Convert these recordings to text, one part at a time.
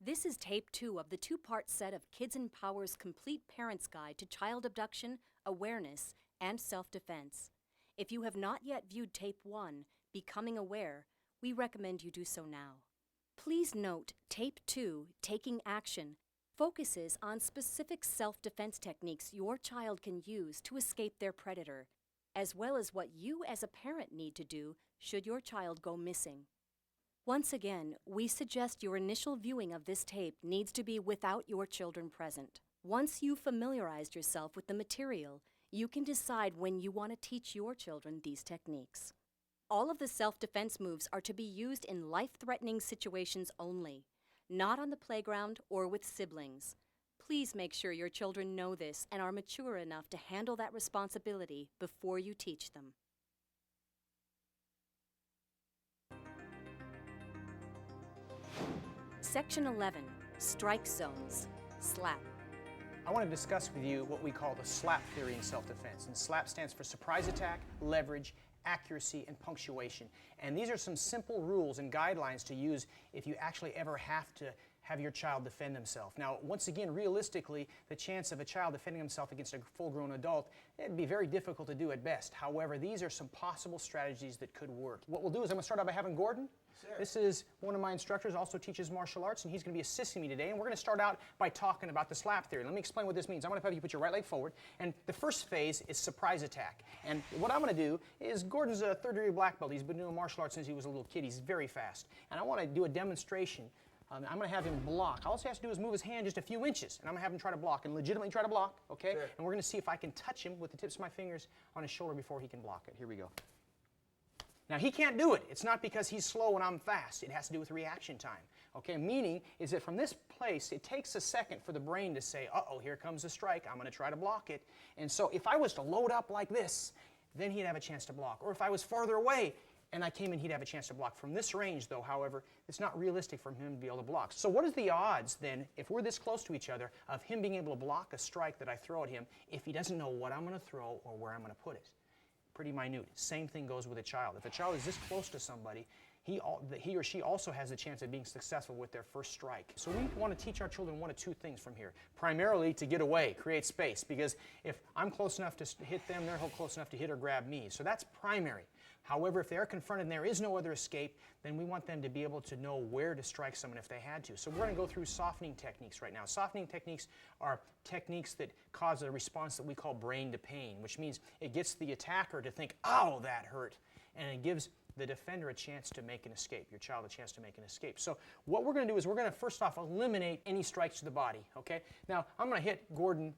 This is tape 2 of the two-part set of Kidz'n Power's Complete Parent's Guide to Child Abduction, Awareness, and Self-Defense. If you have not yet viewed tape 1, Becoming Aware, we recommend you do so now. Please note, tape 2, Taking Action, focuses on specific self-defense techniques your child can use to escape their predator, as well as what you as a parent need to do should your child go missing. Once again, we suggest your initial viewing of this tape needs to be without your children present. Once you've familiarized yourself with the material, you can decide when you want to teach your children these techniques. All of the self-defense moves are to be used in life-threatening situations only, not on the playground or with siblings. Please make sure your children know this and are mature enough to handle that responsibility before you teach them. Section 11, Strike Zones, S.L.A.P. I want to discuss with you what we call the S.L.A.P theory in self-defense. And S.L.A.P stands for surprise attack, leverage, accuracy, and punctuation. And these are some simple rules and guidelines to use if you actually ever have to have your child defend themselves. Now, once again, realistically, the chance of a child defending himself against a full-grown adult, it'd be very difficult to do at best. However, these are some possible strategies that could work. What we'll do is I'm going to start out by having Gordon. Sure. This is one of my instructors, also teaches martial arts, and he's going to be assisting me today. And we're going to start out by talking about the S.L.A.P theory. Let me explain what this means. I'm going to have you put your right leg forward, and the first phase is surprise attack. And what I'm going to do is, Gordon's a third-degree black belt. He's been doing martial arts since he was a little kid. He's very fast. And I want to do a demonstration. I'm going to have him block. All he has to do is move his hand just a few inches, and I'm going to have him try to block, and legitimately try to block, okay? Sure. And we're going to see if I can touch him with the tips of my fingers on his shoulder before he can block it. Here we go. Now, he can't do it. It's not because he's slow and I'm fast. It has to do with reaction time, okay? Meaning is that from this place, it takes a second for the brain to say, uh-oh, here comes a strike. I'm going to try to block it. And so if I was to load up like this, then he'd have a chance to block. Or if I was farther away, and I came in, he'd have a chance to block. From this range, though, however, it's not realistic for him to be able to block. So what is the odds, then, if we're this close to each other, of him being able to block a strike that I throw at him if he doesn't know what I'm going to throw or where I'm going to put it? Pretty minute. Same thing goes with a child. If a child is this close to somebody, he or she also has a chance of being successful with their first strike. So we want to teach our children one of two things from here. Primarily to get away, create space, because if I'm close enough to hit them, they're close enough to hit or grab me. So that's primary. However, if they're confronted and there is no other escape, then we want them to be able to know where to strike someone if they had to. So we're going to go through softening techniques right now. Softening techniques are techniques that cause a response that we call brain to pain, which means it gets the attacker to think, oh, that hurt, and it gives the defender a chance to make an escape, your child a chance to make an escape. So what we're going to do is we're going to first off eliminate any strikes to the body, okay? Now, I'm going to hit Gordon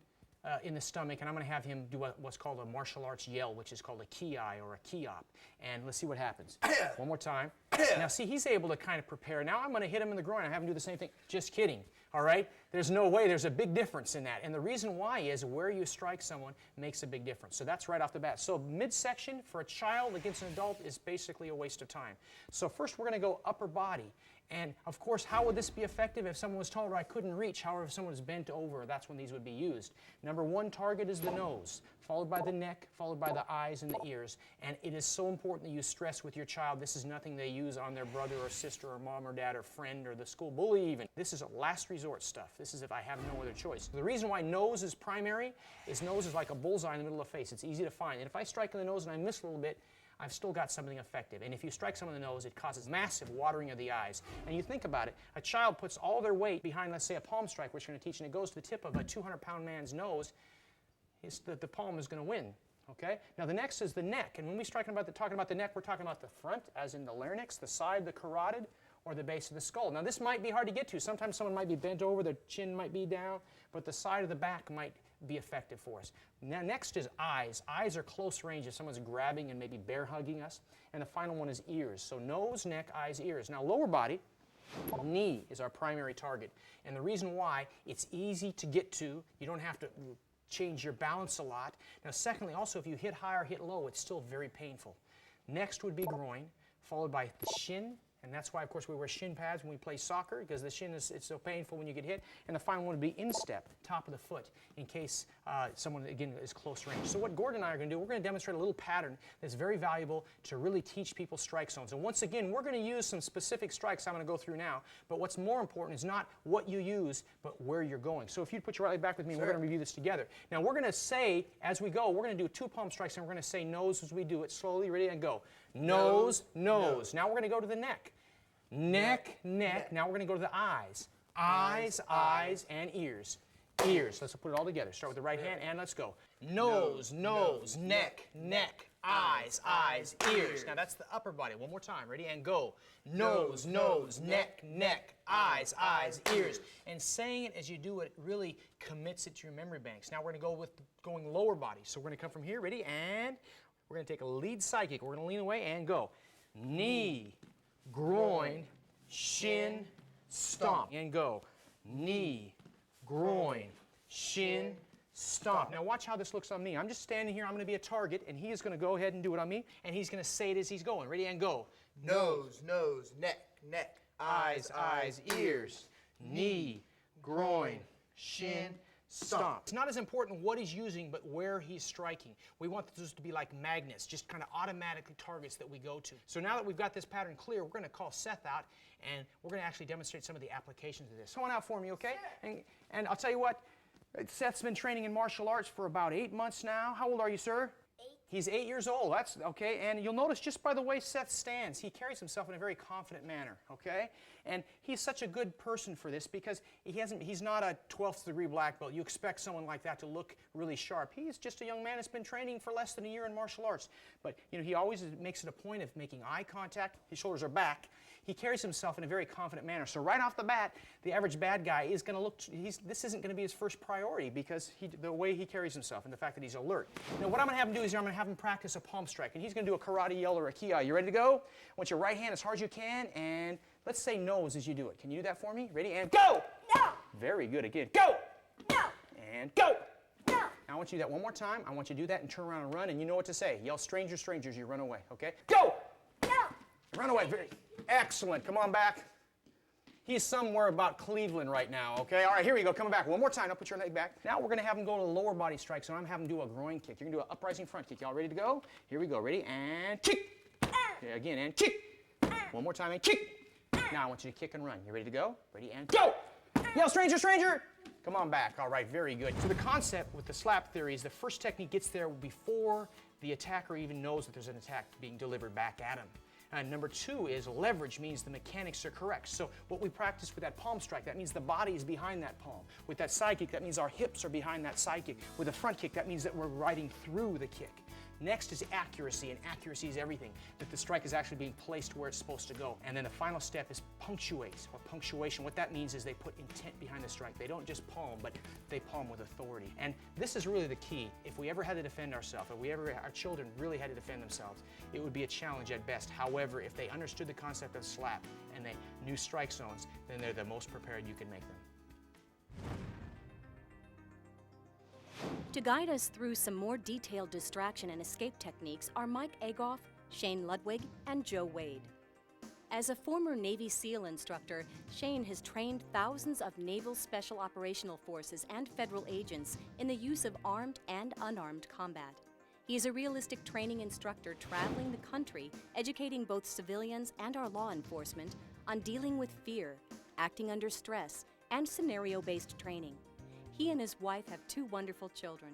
in the stomach, and I'm going to have him do what's called a martial arts yell, which is called a ki or a ki-op. And let's see what happens. One more time. Now, see, he's able to kind of prepare. Now I'm going to hit him in the groin. I have him do the same thing. Just kidding, all right? There's no way. There's a big difference in that. And the reason why is where you strike someone makes a big difference. So that's right off the bat. So midsection for a child against an adult is basically a waste of time. So first we're going to go upper body. And, of course, how would this be effective if someone was taller I couldn't reach? However, if someone was bent over, that's when these would be used. Number one target is the nose, followed by the neck, followed by the eyes and the ears. And it is so important that you stress with your child this is nothing they use on their brother or sister or mom or dad or friend or the school bully even. This is last resort stuff. This is if I have no other choice. The reason why nose is primary is nose is like a bullseye in the middle of the face. It's easy to find. And if I strike in the nose and I miss a little bit, I've still got something effective. And if you strike someone in the nose, it causes massive watering of the eyes. And you think about it, a child puts all their weight behind, let's say, a palm strike, which we're going to teach, and it goes to the tip of a 200-pound man's nose, the palm is going to win. Okay? Now, the next is the neck. And when we're talking about the neck, we're talking about the front, as in the larynx, the side, the carotid, or the base of the skull. Now, this might be hard to get to. Sometimes someone might be bent over, their chin might be down, but the side of the back might be effective for us. Now, next is eyes. Eyes are close range if someone's grabbing and maybe bear hugging us. And the final one is ears. So nose, neck, eyes, ears. Now, lower body, knee is our primary target. And the reason why, it's easy to get to. You don't have to change your balance a lot. Now, secondly, also, if you hit high or hit low, it's still very painful. Next would be groin, followed by the shin, And that's why, of course, we wear shin pads when we play soccer, because the shin it's so painful when you get hit. And the final one would be instep, top of the foot, in case someone, again, is close range. So what Gordon and I are going to do, we're going to demonstrate a little pattern that's very valuable to really teach people strike zones. And once again, we're going to use some specific strikes I'm going to go through now. But what's more important is not what you use, but where you're going. So if you'd put your right leg back with me, we're going to review this together. Now, we're going to say, as we go, we're going to do 2 palm strikes, and we're going to say nose as we do it slowly. Ready, and go. Nose, nose. Now we're going to go to the neck. Neck, neck. Now we're going to go to the eyes. Eyes, eyes, and ears. Ears. Let's put it all together. Start with the right hand, and let's go. Nose, nose, neck, neck, eyes, eyes, ears. Now that's the upper body. One more time. Ready, and go. Nose, nose, neck, neck, eyes, eyes, ears. And saying it as you do it really commits it to your memory banks. Now we're going to go with going lower body. So we're going to come from here. Ready, and we're going to take a lead side kick. We're going to lean away and go. Knee, groin, shin, stomp, and go. Knee, groin, shin, stomp. Now watch how this looks on me. I'm just standing here. I'm going to be a target, and he is going to go ahead and do it on me, and he's going to say it as he's going. Ready, and go. Nose, nose, neck, neck, Eyes, eyes, ears. Knee, groin, shin, stomp. It's not as important what he's using, but where he's striking. We want those to be like magnets, just kind of automatically targets that we go to. So now that we've got this pattern clear, we're going to call Seth out, and we're going to actually demonstrate some of the applications of this. Come on out for me, okay? And I'll tell you what, Seth's been training in martial arts for about 8 months now. How old are you, sir? 8. He's 8 years old. That's okay. And you'll notice just by the way Seth stands, he carries himself in a very confident manner, okay? And he's such a good person for this because he's not a 12th degree black belt. You expect someone like that to look really sharp. He's just a young man that's been training for less than a year in martial arts. But you know, he always makes it a point of making eye contact. His shoulders are back. He carries himself in a very confident manner. So right off the bat, the average bad guy is going to look, this isn't going to be his first priority because the way he carries himself and the fact that he's alert. Now what I'm going to have him do is I'm going to have him practice a palm strike, and he's going to do a karate yell or a ki. You ready to go? I want your right hand as hard as you can, and let's say nose as you do it. Can you do that for me? Ready, and go! No! Very good. Again, go! No! And go! No! Now I want you to do that one more time. I want you to do that and turn around and run, and you know what to say. Yell strangers, strangers, you run away, okay? Go! No! Run away. Very excellent. Come on back. He's somewhere about Cleveland right now, okay? All right, here we go. Coming back. One more time. Now put your leg back. Now we're going to have him go to a lower body strike, so I'm going to have him do a groin kick. You're going to do an uprising front kick. Y'all ready to go? Here we go. Ready? And kick. Okay, again, and kick. One more time, and kick. Now I want you to kick and run. You ready to go? Ready, and go. Yell, stranger, stranger. Come on back. All right, very good. So the concept with the SLAP theory is the first technique gets there before the attacker even knows that there's an attack being delivered back at him. And number 2 is leverage means the mechanics are correct. So what we practice with that palm strike, that means the body is behind that palm. With that side kick, that means our hips are behind that side kick. With a front kick, that means that we're riding through the kick. Next is accuracy, and accuracy is everything, that the strike is actually being placed where it's supposed to go. And then the final step is punctuate, or punctuation. What that means is they put intent behind the strike. They don't just palm, but they palm with authority. And this is really the key. If we ever had to defend ourselves, if our children really had to defend themselves, it would be a challenge at best. However, if they understood the concept of SLAP and they knew strike zones, then they're the most prepared you can make them. To guide us through some more detailed distraction and escape techniques are Mike Agoff, Shane Ludwig, and Joe Wade. As a former Navy SEAL instructor, Shane has trained thousands of Naval Special Operational Forces and federal agents in the use of armed and unarmed combat. He is a realistic training instructor traveling the country, educating both civilians and our law enforcement on dealing with fear, acting under stress, and scenario-based training. He and his wife have 2 wonderful children.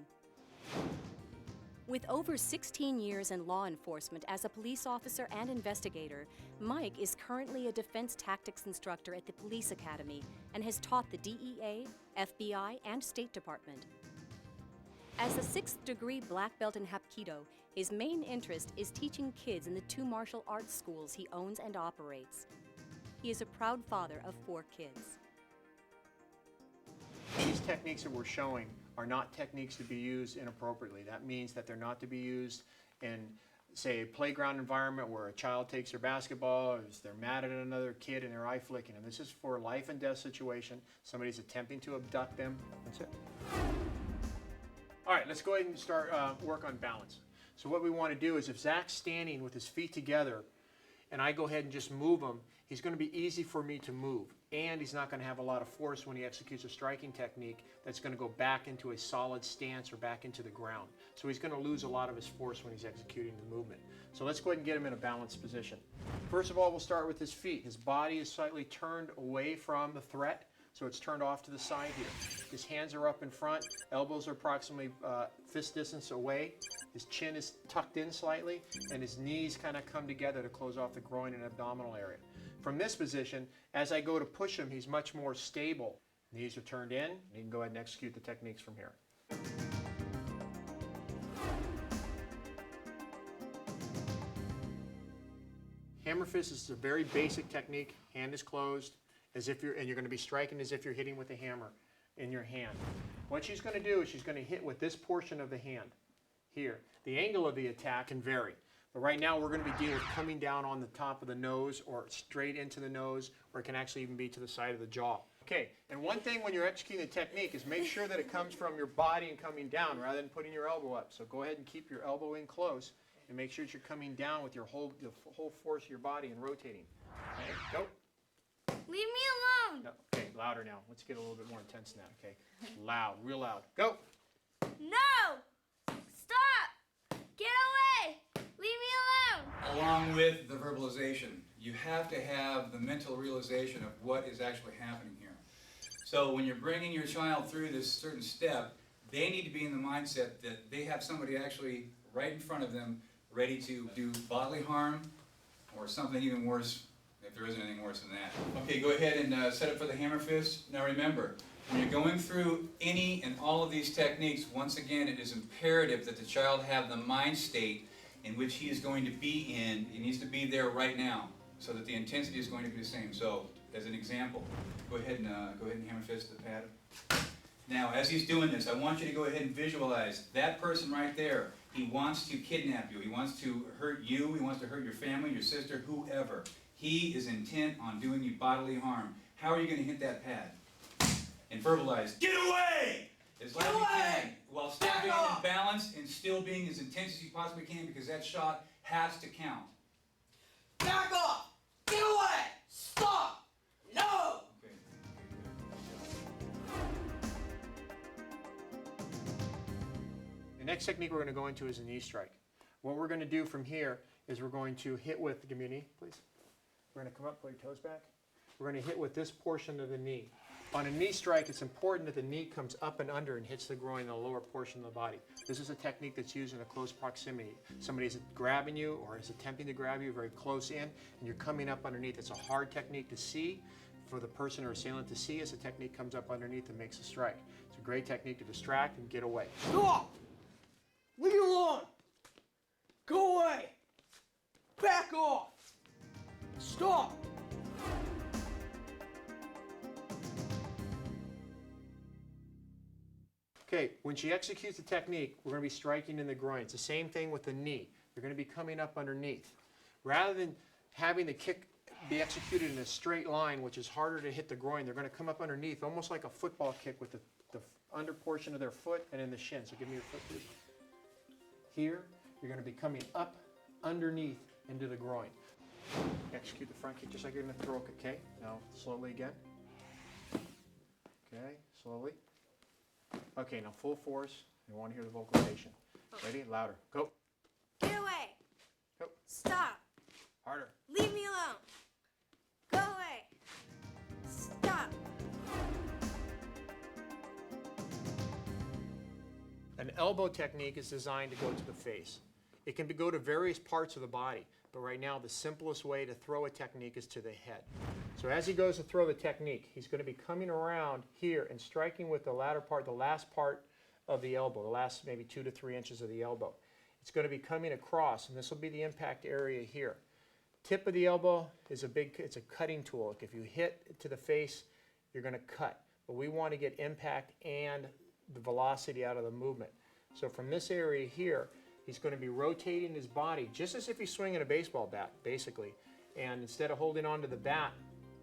With over 16 years in law enforcement as a police officer and investigator, Mike is currently a defense tactics instructor at the Police Academy and has taught the DEA, FBI, and State Department. As a 6th degree black belt in Hapkido, his main interest is teaching kids in the 2 martial arts schools he owns and operates. He is a proud father of 4 kids. These techniques that we're showing are not techniques to be used inappropriately. That means that they're not to be used in, say, a playground environment where a child takes their basketball, or they're mad at another kid and they're eye flicking them. This is for a life and death situation. Somebody's attempting to abduct them. That's it. All right, let's go ahead and start work on balance. So what we want to do is if Zach's standing with his feet together and I go ahead and just move him, he's going to be easy for me to move, and he's not going to have a lot of force when he executes a striking technique that's going to go back into a solid stance or back into the ground. So he's going to lose a lot of his force when he's executing the movement. So let's go ahead and get him in a balanced position. First of all, we'll start with his feet. His body is slightly turned away from the threat, so it's turned off to the side here. His hands are up in front, elbows are approximately fist distance away. His chin is tucked in slightly, and his knees kind of come together to close off the groin and abdominal area. From this position, as I go to push him, he's much more stable. Knees are turned in, and he can go ahead and execute the techniques from here. Hammer fist is a very basic technique. Hand is closed, and you're going to be striking as if you're hitting with a hammer in your hand. What she's going to do is she's going to hit with this portion of the hand here. The angle of the attack can vary, but right now we're going to be dealing with coming down on the top of the nose or straight into the nose, or it can actually even be to the side of the jaw. Okay, and one thing when you're executing the technique is make sure that it comes from your body and coming down rather than putting your elbow up. So go ahead and keep your elbow in close and make sure that you're coming down with the whole force of your body and rotating. Okay, go. Leave me alone. No, okay, louder now. Let's get a little bit more intense now, okay? Loud, real loud. Go. No! Stop! Get away! Leave me alone! Along with the verbalization, you have to have the mental realization of what is actually happening here. So when you're bringing your child through this certain step, they need to be in the mindset that they have somebody actually right in front of them ready to do bodily harm or something even worse, if there isn't anything worse than that. Okay, go ahead and set up for the hammer fist. Now remember, when you're going through any and all of these techniques, once again, it is imperative that the child have the mind state in which he is going to be in. He needs to be there right now so that the intensity is going to be the same. So, as an example, go ahead and hammer fist the pad. Now, as he's doing this, I want you to go ahead and visualize that person right there. He wants to kidnap you. He wants to hurt you. He wants to hurt your family, your sister, whoever. He is intent on doing you bodily harm. How are you going to hit that pad? And verbalize, get away! As loud as you can, while still being in balance and still being as intense as you possibly can, because that shot has to count. Back off! Get away! Stop! No! Okay. The next technique we're going to go into is a knee strike. What we're going to do from here is we're going to hit with, give me a knee, please. We're going to come up, put your toes back. We're going to hit with this portion of the knee. On a knee strike, it's important that the knee comes up and under and hits the groin in the lower portion of the body. This is a technique that's used in a close proximity. Somebody is grabbing you or is attempting to grab you very close in, and you're coming up underneath. It's a hard technique to see for the person or assailant to see as the technique comes up underneath and makes a strike. It's a great technique to distract and get away. Stop! Leave me alone! Go away! Back off! Stop! Okay, when she executes the technique, we're going to be striking in the groin. It's the same thing with the knee. You're going to be coming up underneath. Rather than having the kick be executed in a straight line, which is harder to hit the groin, they're going to come up underneath, almost like a football kick with the under portion of their foot and in the shin. So give me your foot, please. Here, you're going to be coming up underneath into the groin. Execute the front kick just like you're going to throw a kick. Okay, now slowly again. Okay, slowly. Okay, now full force. You want to hear the vocalization. Ready? Louder. Go. Get away! Go. Stop! Harder. Leave me alone! Go away! Stop! An elbow technique is designed to go to the face. It can go to various parts of the body, but right now the simplest way to throw a technique is to the head. So as he goes to throw the technique, he's going to be coming around here and striking with the latter part, the last part of the elbow, the last maybe 2 to 3 inches of the elbow. It's going to be coming across, and this will be the impact area here. Tip of the elbow is it's a cutting tool. If you hit to the face, you're going to cut. But we want to get impact and the velocity out of the movement. So from this area here, he's going to be rotating his body just as if he's swinging a baseball bat, basically. And instead of holding onto the bat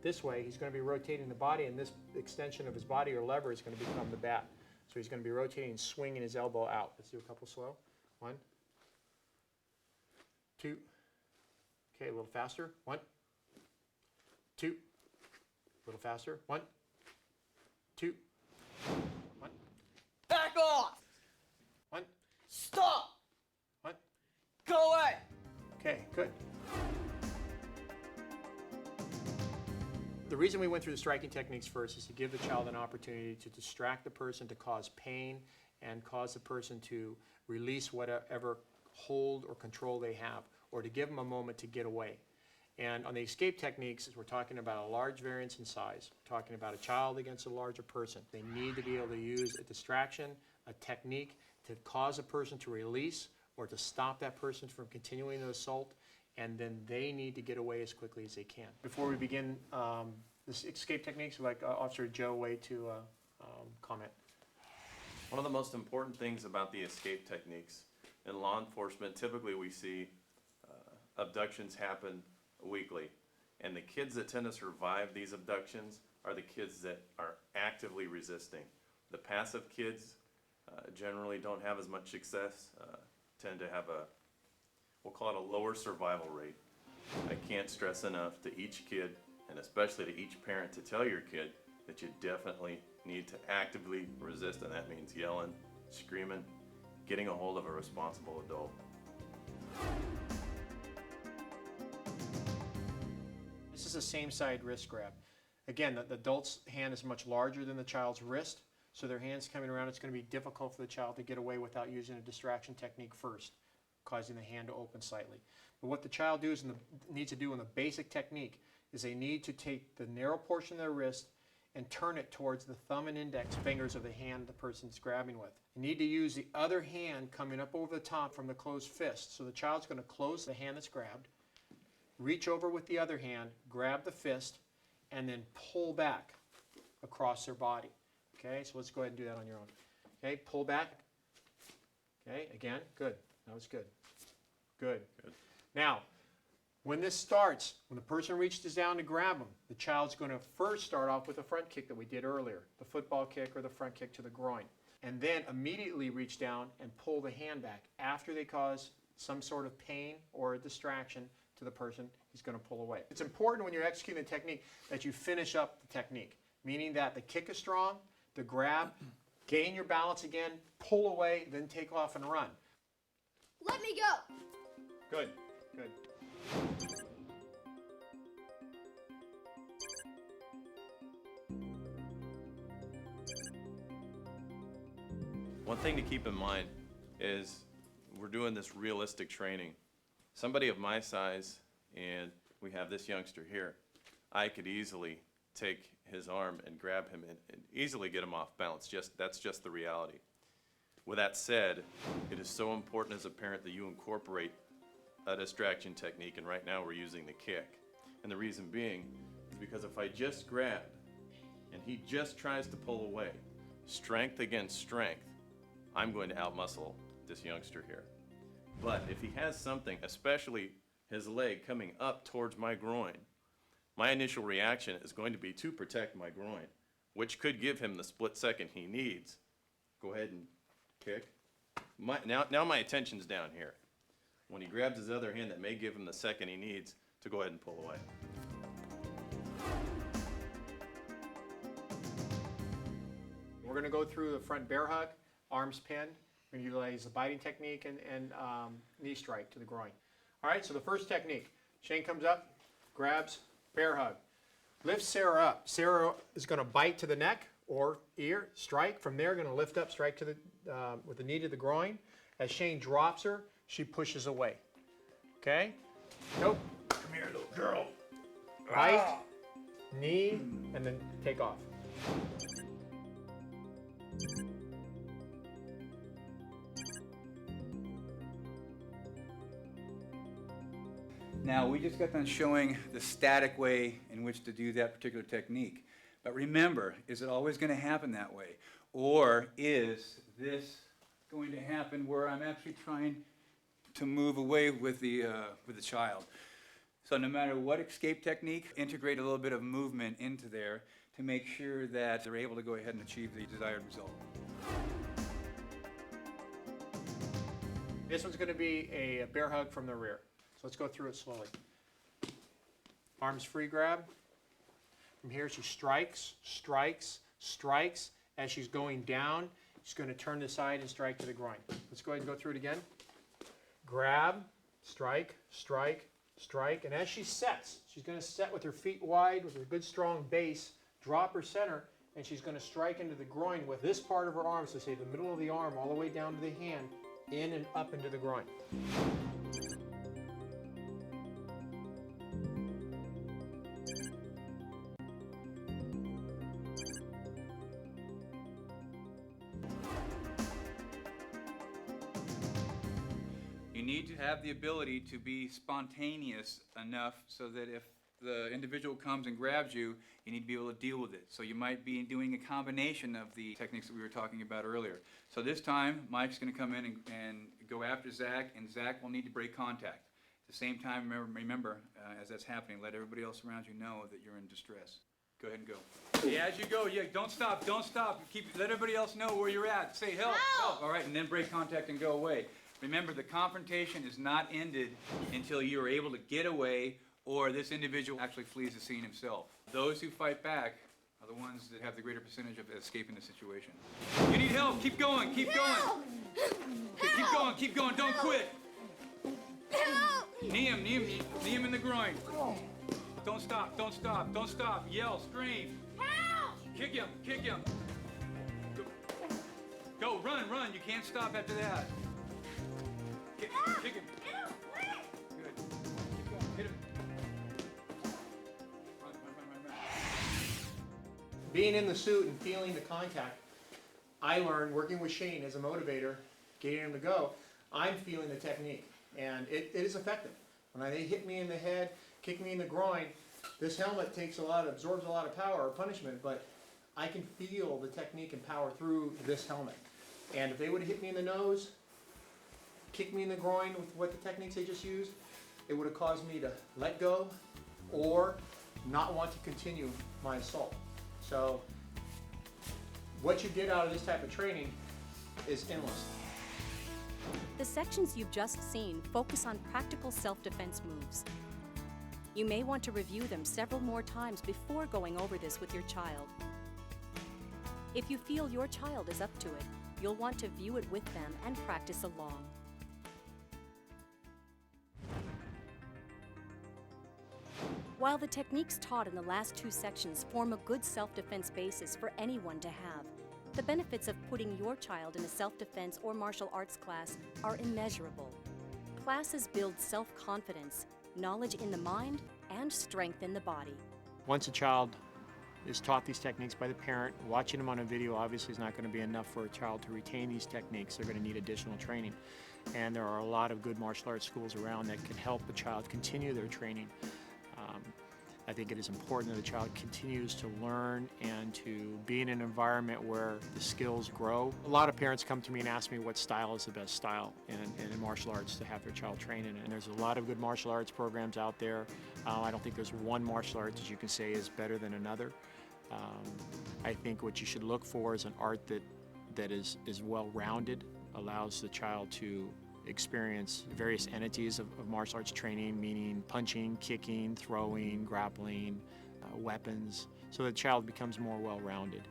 this way, he's going to be rotating the body, and this extension of his body or lever is going to become the bat. So he's going to be rotating and swinging his elbow out. Let's do a couple slow. 1, 2. Okay, a little faster. 1, 2. A little faster. 1, 2, 1, Back off! 1, Stop! 1. Go away! Okay, good. The reason we went through the striking techniques first is to give the child an opportunity to distract the person, to cause pain, and cause the person to release whatever hold or control they have, or to give them a moment to get away. And on the escape techniques, we're talking about a large variance in size. We're talking about a child against a larger person. They need to be able to use a distraction, a technique to cause a person to release or to stop that person from continuing the assault, and then they need to get away as quickly as they can. Before we begin this escape techniques, I'd like Officer Joe Way to comment. One of the most important things about the escape techniques in law enforcement, typically we see abductions happen weekly, and the kids that tend to survive these abductions are the kids that are actively resisting. The passive kids generally don't have as much success, tend to have we'll call it a lower survival rate. I can't stress enough to each kid, and especially to each parent, to tell your kid that you definitely need to actively resist, and that means yelling, screaming, getting a hold of a responsible adult. This is a same-side wrist grab. Again, the adult's hand is much larger than the child's wrist, so their hand's coming around. It's going to be difficult for the child to get away without using a distraction technique first, causing the hand to open slightly. But what the child needs to do in the basic technique is they need to take the narrow portion of their wrist and turn it towards the thumb and index fingers of the hand the person's grabbing with. You need to use the other hand coming up over the top from the closed fist. So the child's going to close the hand that's grabbed, reach over with the other hand, grab the fist, and then pull back across their body. Okay, so let's go ahead and do that on your own. Okay, pull back. Okay, again, good. That was good. Good. Good. Now, when this starts, when the person reaches down to grab them, the child's going to first start off with the front kick that we did earlier, the football kick or the front kick to the groin, and then immediately reach down and pull the hand back. After they cause some sort of pain or a distraction to the person, he's going to pull away. It's important when you're executing the technique that you finish up the technique, meaning that the kick is strong, the grab, gain your balance again, pull away, then take off and run. Let me go. Good, good. One thing to keep in mind is we're doing this realistic training. Somebody of my size, and we have this youngster here, I could easily take his arm and grab him and easily get him off balance. That's just the reality. With that said, it is so important as a parent that you incorporate a distraction technique, and right now we're using the kick. And the reason being is because if I just grab and he just tries to pull away, strength against strength, I'm going to outmuscle this youngster here. But if he has something, especially his leg coming up towards my groin, my initial reaction is going to be to protect my groin, which could give him the split second he needs. Go ahead and kick. Now my attention's down here. When he grabs his other hand, that may give him the second he needs to go ahead and pull away. We're going to go through the front bear hug, arms pinned. We're going to utilize the biting technique and knee strike to the groin. All right, so the first technique, Shane comes up, grabs, bear hug. Lift Sarah up. Sarah is going to bite to the neck or ear, strike. From there, going to lift up, strike to the with the knee to the groin. As Shane drops her, she pushes away. Okay? Nope. Come here, little girl. Bite, knee, and then take off. Now, we just got done showing the static way in which to do that particular technique. But remember, is it always going to happen that way? Or is this going to happen where I'm actually trying to move away with the child? So no matter what escape technique, integrate a little bit of movement into there to make sure that they're able to go ahead and achieve the desired result. This one's going to be a bear hug from the rear. So let's go through it slowly. Arms free grab, From here, she strikes, strikes, strikes. As she's going down, she's going to turn the side and strike to the groin. Let's go ahead and go through it again. Grab, strike, strike, strike. And as she sets, she's going to set with her feet wide, with a good strong base, drop her center, and she's going to strike into the groin with this part of her arm, so say the middle of the arm all the way down to the hand, in and up into the groin. You need to have the ability to be spontaneous enough so that if the individual comes and grabs you, you need to be able to deal with it. So you might be doing a combination of the techniques that we were talking about earlier. So this time, Mike's going to come in and go after Zach, and Zach will need to break contact. At the same time, remember as that's happening, let everybody else around you know that you're in distress. Go ahead and go. Yeah, as you go, yeah, don't stop, don't stop. Let everybody else know where you're at. Say help, help. All right, and then break contact and go away. Remember, the confrontation is not ended until you are able to get away or this individual actually flees the scene himself. Those who fight back are the ones that have the greater percentage of escaping the situation. You need help, keep going, keep going. Okay, keep going, don't quit. Knee him in the groin. Don't stop, don't stop, don't stop. Yell, scream. Kick him. Go, run, you can't stop after that. Kick him. Good. Keep going, hit him. Run. Being in the suit and feeling the contact, I learned working with Shane as a motivator, getting him to go, I'm feeling the technique, and it is effective. When they hit me in the head, kick me in the groin, this helmet absorbs a lot of power or punishment, but I can feel the technique and power through this helmet. And if they would have hit me in the nose, kick me in the groin with what the techniques they just used, it would have caused me to let go or not want to continue my assault. So what you get out of this type of training is endless. The sections you've just seen focus on practical self-defense moves. You may want to review them several more times before going over this with your child. If you feel your child is up to it, you'll want to view it with them and practice along. While the techniques taught in the last two sections form a good self-defense basis for anyone to have, the benefits of putting your child in a self-defense or martial arts class are immeasurable. Classes build self-confidence, knowledge in the mind, and strength in the body. Once a child is taught these techniques by the parent, watching them on a video obviously is not going to be enough for a child to retain these techniques. They're going to need additional training. And there are a lot of good martial arts schools around that can help a child continue their training. I think it is important that the child continues to learn and to be in an environment where the skills grow. A lot of parents come to me and ask me what style is the best style in martial arts to have their child train in. And there's a lot of good martial arts programs out there. I don't think there's one martial arts that you can say is better than another. I think what you should look for is an art that is well-rounded, allows the child to experience various entities of martial arts training, meaning punching, kicking, throwing, grappling, weapons, so the child becomes more well-rounded.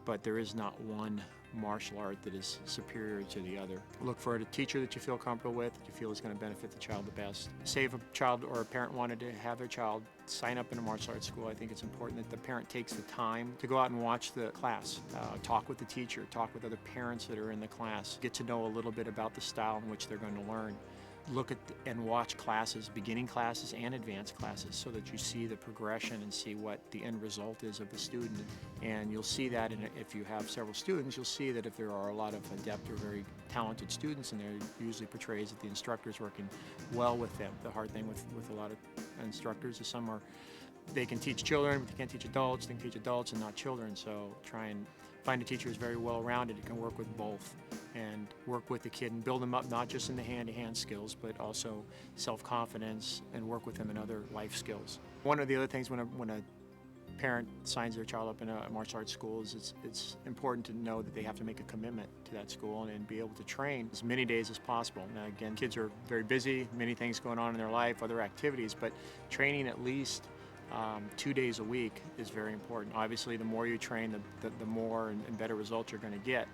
But there is not one martial art that is superior to the other. Look for a teacher that you feel comfortable with, that you feel is going to benefit the child the best. Say if a child or a parent wanted to have their child sign up in a martial arts school, I think it's important that the parent takes the time to go out and watch the class, talk with the teacher, talk with other parents that are in the class, get to know a little bit about the style in which they're going to learn. Look at and watch classes, beginning classes and advanced classes, so that you see the progression and see what the end result is of the student. And you'll see that if you have several students, you'll see that if there are a lot of adept or very talented students in there, it usually portrays that the instructor is working well with them. The hard thing with a lot of instructors is they can teach children, but they can't teach adults. They can teach adults and not children. So try and find a teacher who's very well-rounded, who can work with both and work with the kid and build them up not just in the hand-to-hand skills, but also self-confidence, and work with them in other life skills. One of the other things when a parent signs their child up in a martial arts school is it's important to know that they have to make a commitment to that school and be able to train as many days as possible. Now again, kids are very busy, many things going on in their life, other activities, but training at least 2 days a week is very important. Obviously, the more you train, the more and better results you're going to get.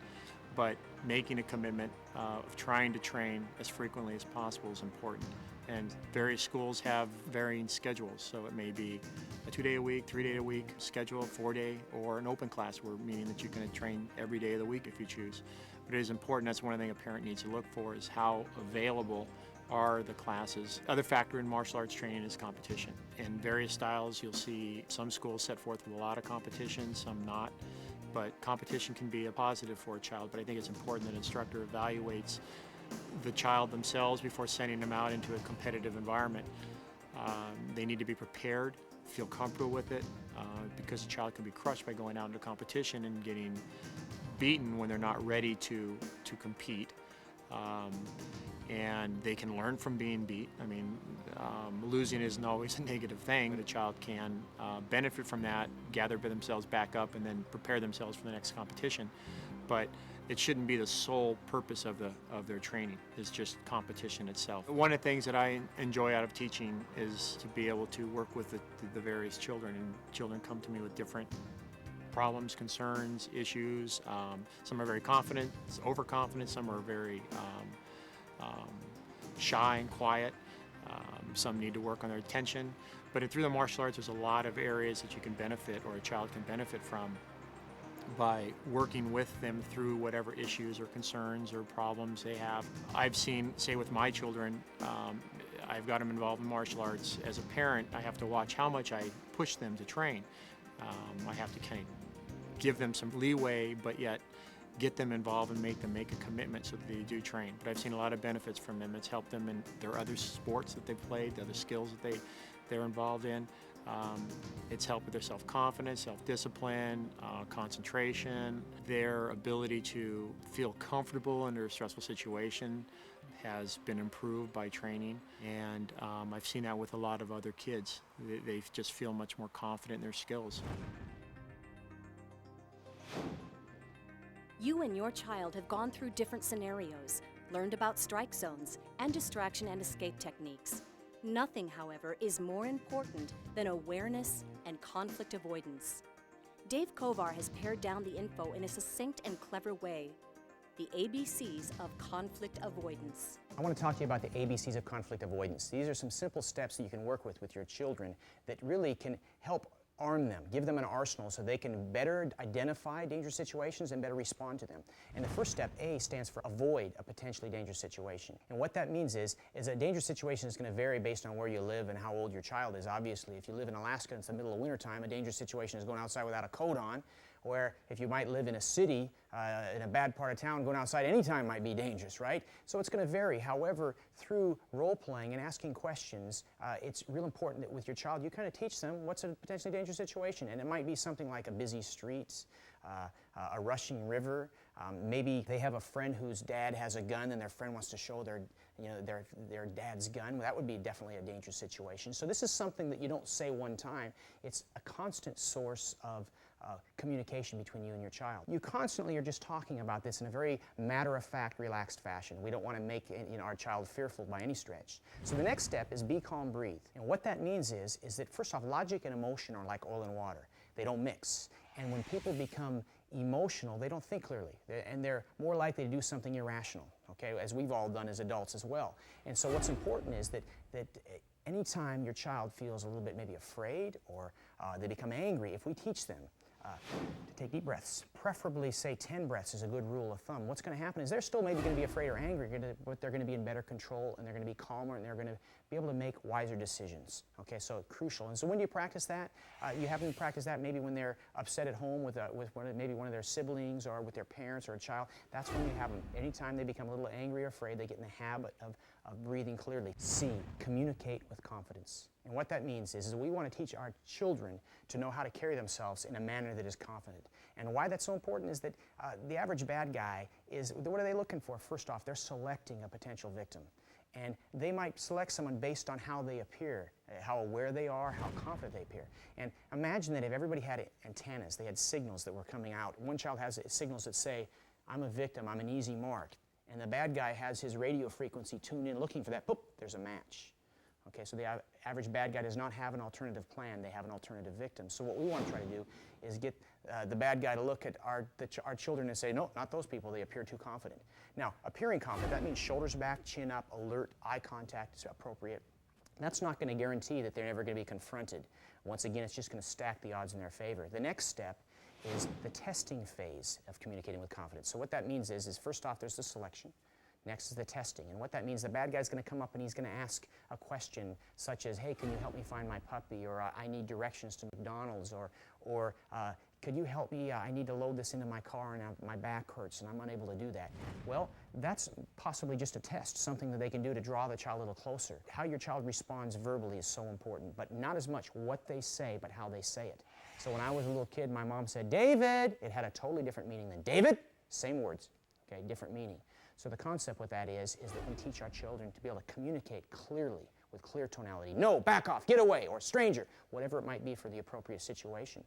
But making a commitment of trying to train as frequently as possible is important. And various schools have varying schedules, so it may be a 2-day a week, 3-day a week schedule, 4-day, or an open class, where meaning that you can train every day of the week if you choose. But it is important. That's one thing a parent needs to look for, is how available are the classes. Other factor in martial arts training is competition. In various styles, you'll see some schools set forth with a lot of competition, some not. But competition can be a positive for a child, but I think it's important that an instructor evaluates the child themselves before sending them out into a competitive environment. They need to be prepared, feel comfortable with it, because a child can be crushed by going out into competition and getting beaten when they're not ready to compete. And they can learn from being beat. I mean, losing isn't always a negative thing. The child can benefit from that, gather themselves back up, and then prepare themselves for the next competition. But it shouldn't be the sole purpose of their training. It's just competition itself. One of the things that I enjoy out of teaching is to be able to work with the various children. And children come to me with different problems, concerns, issues. Some are very confident, overconfident. Some are very shy and quiet. Some need to work on their attention. But through the martial arts, there's a lot of areas that you can benefit, or a child can benefit from, by working with them through whatever issues or concerns or problems they have. I've seen, say with my children, I've got them involved in martial arts. As a parent, I have to watch how much I push them to train. I have to kind of give them some leeway, but yet get them involved and make them make a commitment so that they do train. But I've seen a lot of benefits from them. It's helped them in their other sports that they've played, the other skills that they're involved in. It's helped with their self-confidence, self-discipline, concentration. Their ability to feel comfortable under a stressful situation has been improved by training. And I've seen that with a lot of other kids. They just feel much more confident in their skills. You and your child have gone through different scenarios, learned about strike zones, and distraction and escape techniques. Nothing, however, is more important than awareness and conflict avoidance. Dave Kovar has pared down the info in a succinct and clever way. The ABCs of conflict avoidance. I want to talk to you about the ABCs of conflict avoidance. These are some simple steps that you can work with your children that really can help arm them, give them an arsenal so they can better identify dangerous situations and better respond to them. And the first step, A, stands for avoid a potentially dangerous situation. And what that means is a dangerous situation is going to vary based on where you live and how old your child is. Obviously, if you live in Alaska and it's the middle of wintertime, a dangerous situation is going outside without a coat on. Where if you might live in a city, in a bad part of town, going outside anytime might be dangerous, right? So it's going to vary. However, through role-playing and asking questions, it's real important that with your child, you kind of teach them what's a potentially dangerous situation. And it might be something like a busy street, a rushing river. Maybe they have a friend whose dad has a gun and their friend wants to show their dad's gun. Well, that would be definitely a dangerous situation. So this is something that you don't say one time. It's a constant source of communication between you and your child. You constantly are just talking about this in a very matter-of-fact, relaxed fashion. We don't want to make our child fearful by any stretch. So the next step is be calm, breathe. And what that means is that first off, logic and emotion are like oil and water. They don't mix. And when people become emotional, they don't think clearly, and they're more likely to do something irrational, okay, as we've all done as adults as well. And so what's important is that anytime your child feels a little bit maybe afraid or they become angry, if we teach them to take deep breaths, preferably say 10 breaths is a good rule of thumb. What's going to happen is they're still maybe going to be afraid or angry, but they're going to be in better control and they're going to be calmer and they're going to be able to make wiser decisions. Okay, so crucial. And so when do you practice that? You have them practice that maybe when they're upset at home with maybe one of their siblings or with their parents or a child. That's when you have them. Anytime they become a little angry or afraid, they get in the habit of breathing clearly. C, communicate with confidence. And what that means is we want to teach our children to know how to carry themselves in a manner that is confident. And why that's so important is that the average bad guy is, what are they looking for? First off, they're selecting a potential victim. And they might select someone based on how they appear, how aware they are, how confident they appear. And imagine that if everybody had antennas, they had signals that were coming out. One child has signals that say, I'm a victim, I'm an easy mark. And the bad guy has his radio frequency tuned in looking for that. Boop, there's a match. Okay, so the average bad guy does not have an alternative plan, they have an alternative victim. So what we want to try to do is get the bad guy to look at our children and say, no, not those people, they appear too confident. Now, appearing confident, that means shoulders back, chin up, alert, eye contact is appropriate. That's not going to guarantee that they're never going to be confronted. Once again, it's just going to stack the odds in their favor. The next step is the testing phase of communicating with confidence. So what that means is first off, there's the selection. Next is the testing. And what that means, the bad guy's going to come up and he's going to ask a question such as, hey, can you help me find my puppy? Or I need directions to McDonald's. Or could you help me? I need to load this into my car and my back hurts and I'm unable to do that. Well, that's possibly just a test, something that they can do to draw the child a little closer. How your child responds verbally is so important, but not as much what they say, but how they say it. So when I was a little kid, my mom said, David. It had a totally different meaning than David. Same words, okay, different meaning. So the concept with that is that we teach our children to be able to communicate clearly with clear tonality. No, back off, get away, or stranger, whatever it might be for the appropriate situation.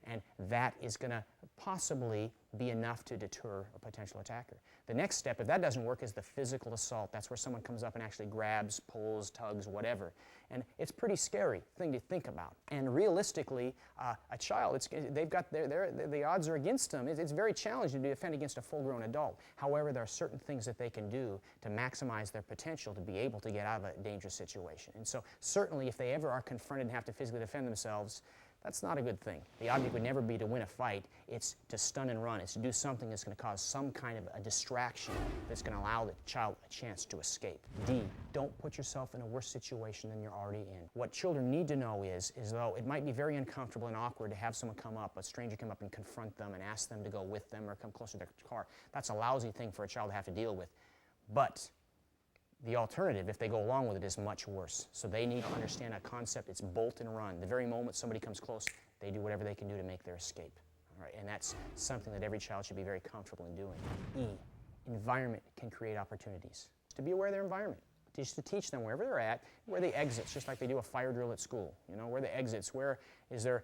And that is going to possibly be enough to deter a potential attacker. The next step, if that doesn't work, is the physical assault. That's where someone comes up and actually grabs, pulls, tugs, whatever. And it's a pretty scary thing to think about. And realistically, a child, they've got the odds are against them. It's very challenging to defend against a full-grown adult. However, there are certain things that they can do to maximize their potential to be able to get out of a dangerous situation. And so certainly if they ever are confronted and have to physically defend themselves, that's not a good thing. The object would never be to win a fight. It's to stun and run. It's to do something that's going to cause some kind of a distraction that's going to allow the child a chance to escape. D, don't put yourself in a worse situation than you're already in. What children need to know is though it might be very uncomfortable and awkward to have someone come up, a stranger come up and confront them and ask them to go with them or come closer to their car. That's a lousy thing for a child to have to deal with. But the alternative, if they go along with it, is much worse. So they need to understand a concept. It's bolt and run. The very moment somebody comes close, they do whatever they can do to make their escape. All right, and that's something that every child should be very comfortable in doing. E, environment can create opportunities. To be aware of their environment. Just to teach them wherever they're at, where are the exits, just like they do a fire drill at school. You know, where are the exits? Where is there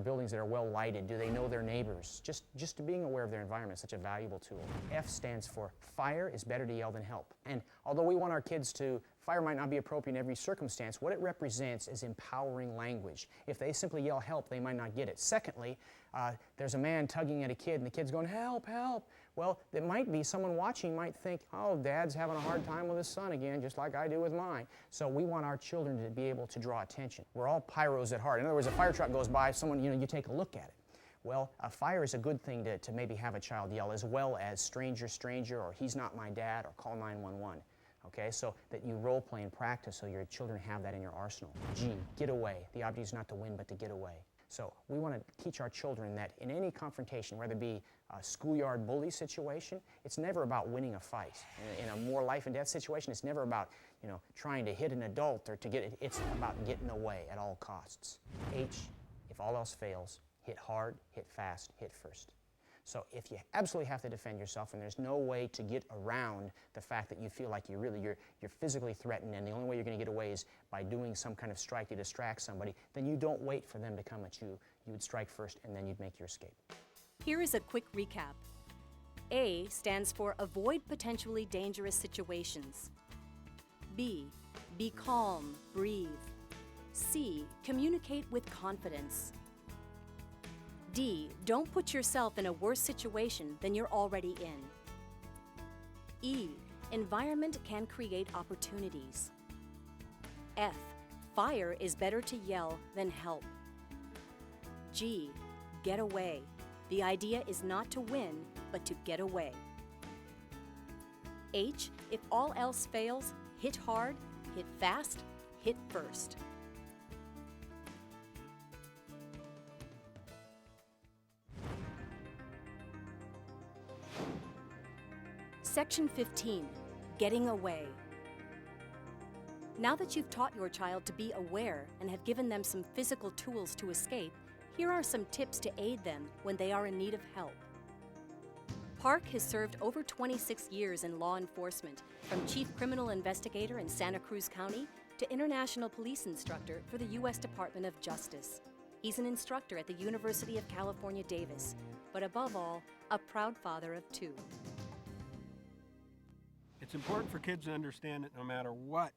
buildings that are well lighted? Do they know their neighbors? Just being aware of their environment is such a valuable tool. F stands for fire is better to yell than help. And although we want our kids to, fire might not be appropriate in every circumstance, what it represents is empowering language. If they simply yell help, they might not get it. Secondly, there's a man tugging at a kid and the kid's going, help, help. Well, it might be someone watching might think, oh, Dad's having a hard time with his son again, just like I do with mine. So we want our children to be able to draw attention. We're all pyros at heart. In other words, a fire truck goes by, someone, you take a look at it. Well, a fire is a good thing to maybe have a child yell, as well as stranger, stranger, or he's not my dad, or call 911. Okay, so that you role play and practice so your children have that in your arsenal. G, get away. The object is not to win, but to get away. So we want to teach our children that in any confrontation, whether it be a schoolyard bully situation, it's never about winning a fight. In a more life and death situation, it's never about trying to hit an adult or to get it. It's about getting away at all costs. H, if all else fails, hit hard, hit fast, hit first. So if you absolutely have to defend yourself and there's no way to get around the fact that you feel like you're physically threatened and the only way you're going to get away is by doing some kind of strike to distract somebody, then you don't wait for them to come at you. You would strike first and then you'd make your escape. Here is a quick recap. A stands for avoid potentially dangerous situations. B, be calm, breathe. C, communicate with confidence. D, don't put yourself in a worse situation than you're already in. E, environment can create opportunities. F, fire is better to yell than help. G, get away. The idea is not to win, but to get away. H, if all else fails, hit hard, hit fast, hit first. Section 15, Getting Away. Now that you've taught your child to be aware and have given them some physical tools to escape, here are some tips to aid them when they are in need of help. Park has served over 26 years in law enforcement, from chief criminal investigator in Santa Cruz County to international police instructor for the U.S. Department of Justice. He's an instructor at the University of California, Davis, but above all, a proud father of 2. It's important for kids to understand that no matter what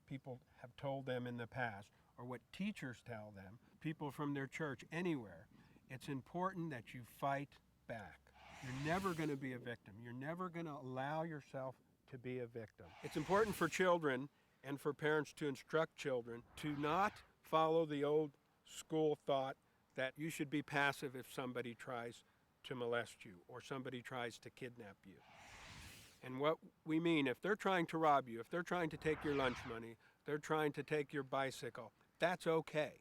people have told them in the past, or what teachers tell them, people from their church, anywhere, it's important that you fight back. You're never going to be a victim. You're never going to allow yourself to be a victim. It's important for children and for parents to instruct children to not follow the old school thought that you should be passive if somebody tries to molest you or somebody tries to kidnap you. And what we mean, if they're trying to rob you, if they're trying to take your lunch money, they're trying to take your bicycle, that's okay.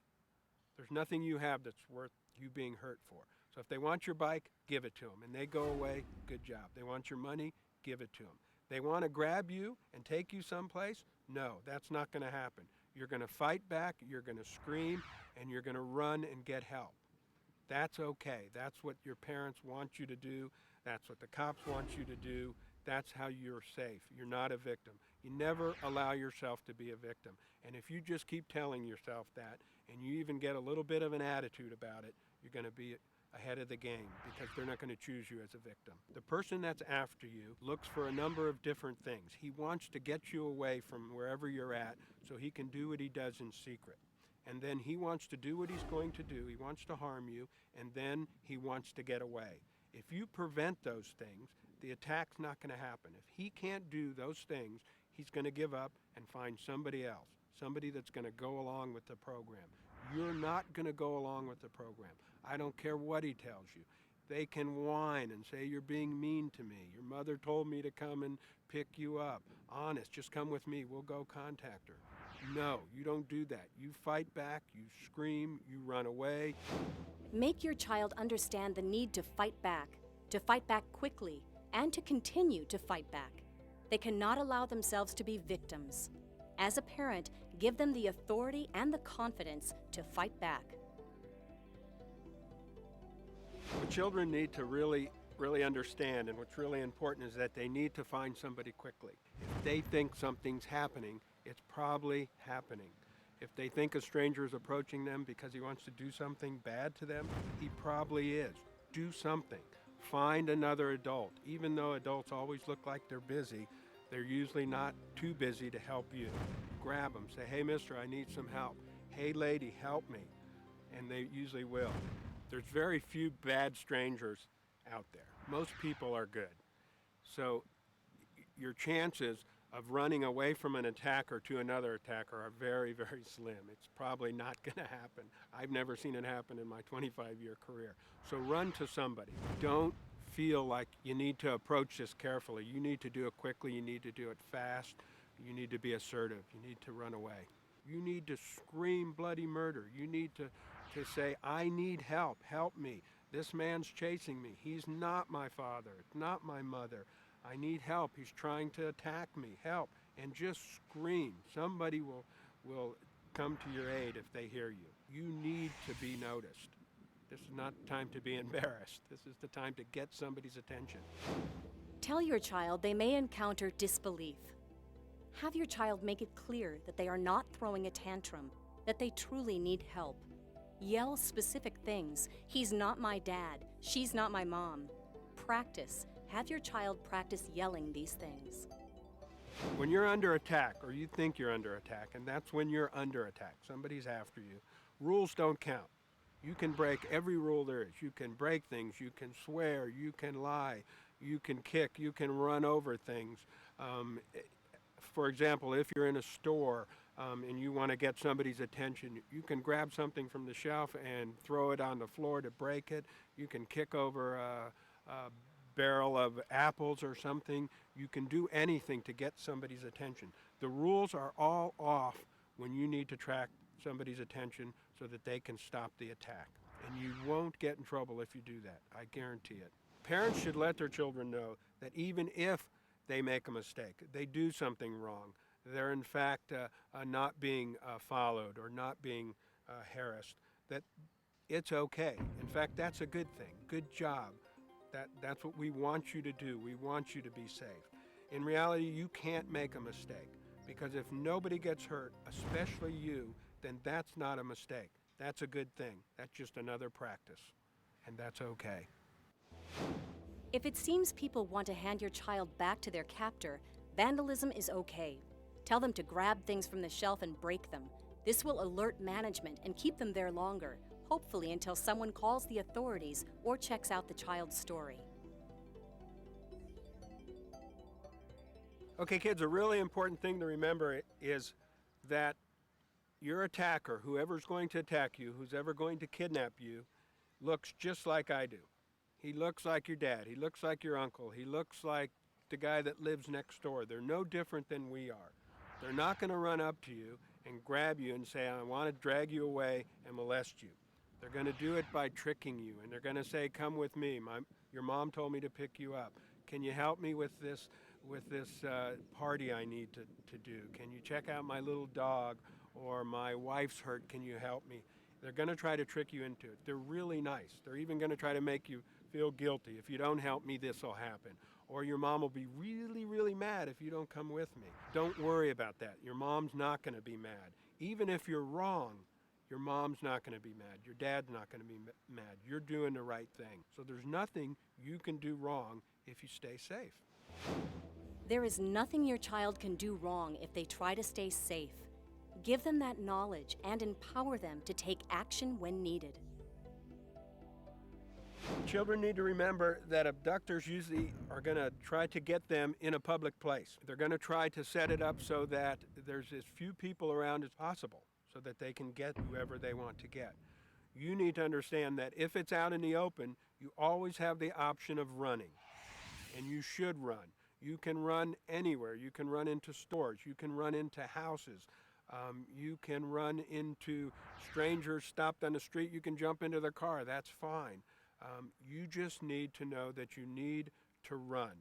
There's nothing you have that's worth you being hurt for. So if they want your bike, give it to them. And they go away, good job. They want your money, give it to them. They want to grab you and take you someplace? No, that's not going to happen. You're going to fight back, you're going to scream, and you're going to run and get help. That's okay. That's what your parents want you to do. That's what the cops want you to do. That's how you're safe. You're not a victim. You never allow yourself to be a victim. And if you just keep telling yourself that, and you even get a little bit of an attitude about it, you're going to be ahead of the game because they're not going to choose you as a victim. The person that's after you looks for a number of different things. He wants to get you away from wherever you're at so he can do what he does in secret. And then he wants to do what he's going to do. He wants to harm you, and then he wants to get away. If you prevent those things, the attack's not going to happen. If he can't do those things, he's going to give up and find somebody else, somebody that's going to go along with the program. You're not going to go along with the program. I don't care what he tells you. They can whine and say, you're being mean to me. Your mother told me to come and pick you up. Honest, just come with me. We'll go contact her. No, you don't do that. You fight back, you scream, you run away. Make your child understand the need to fight back quickly, and to continue to fight back. They cannot allow themselves to be victims. As a parent, give them the authority and the confidence to fight back. What children need to really understand, and what's really important, is that they need to find somebody quickly. If they think something's happening, it's probably happening. If they think a stranger is approaching them because he wants to do something bad to them, he probably is. Do something. Find another adult. Even though adults always look like they're busy, they're usually not too busy to help you. Grab them. Say, hey, mister, I need some help. Hey, lady, help me. And they usually will. There's very few bad strangers out there. Most people are good. So your chances of running away from an attacker to another attacker are very, very slim. It's probably not going to happen. I've never seen it happen in my 25-year career. So run to somebody. Don't feel like you need to approach this carefully. You need to do it quickly. You need to do it fast. You need to be assertive. You need to run away. You need to scream bloody murder. You need to say, I need help. Help me. This man's chasing me. He's not my father. It's not my mother. I need help. He's trying to attack me. Help. And just scream. Somebody will come to your aid if they hear you. You need to be noticed. This is not the time to be embarrassed. This is the time to get somebody's attention. Tell your child they may encounter disbelief. Have your child make it clear that they are not throwing a tantrum, that they truly need help. Yell specific things. He's not my dad. She's not my mom. Practice. Have your child practice yelling these things. When you're under attack, or you think you're under attack, and that's when you're under attack, somebody's after you, rules don't count. You can break every rule there is. You can break things, you can swear, you can lie, you can kick, you can run over things. For example, if you're in a store and you want to get somebody's attention, you can grab something from the shelf and throw it on the floor to break it. You can kick over a barrel of apples or something. You can do anything to get somebody's attention. The rules are all off when you need to attract somebody's attention so that they can stop the attack. And you won't get in trouble if you do that. I guarantee it. Parents should let their children know that even if they make a mistake, they do something wrong, they're in fact not being followed or not being harassed, that it's okay. In fact, that's a good thing. Good job. That's what we want you to do. We want you to be safe. In reality, you can't make a mistake, because if nobody gets hurt, especially you, then that's not a mistake. That's a good thing. That's just another practice, and that's okay. If it seems people want to hand your child back to their captor, vandalism is okay. Tell them to grab things from the shelf and break them. This will alert management and keep them there longer, hopefully until someone calls the authorities or checks out the child's story. Okay, kids, a really important thing to remember is that your attacker, whoever's going to attack you, who's ever going to kidnap you, looks just like I do. He looks like your dad. He looks like your uncle. He looks like the guy that lives next door. They're no different than we are. They're not going to run up to you and grab you and say, I want to drag you away and molest you. They're going to do it by tricking you, and they're going to say, come with me. Your mom told me to pick you up. Can you help me with this party I need to do? Can you check out my little dog? Or my wife's hurt, can you help me? They're going to try to trick you into it. They're really nice. They're even going to try to make you feel guilty. If you don't help me, this will happen. Or your mom will be really, really mad if you don't come with me. Don't worry about that. Your mom's not going to be mad. Even if you're wrong, your mom's not going to be mad. Your dad's not going to be mad. You're doing the right thing. So there's nothing you can do wrong if you stay safe. There is nothing your child can do wrong if they try to stay safe. Give them that knowledge and empower them to take action when needed. Children need to remember that abductors usually are going to try to get them in a public place. They're going to try to set it up so that there's as few people around as possible so that they can get whoever they want to get. You need to understand that if it's out in the open, you always have the option of running, and you should run. You can run anywhere. You can run into stores. You can run into houses. You can run into strangers stopped on the street. You can jump into their car. That's fine. You just need to know that you need to run.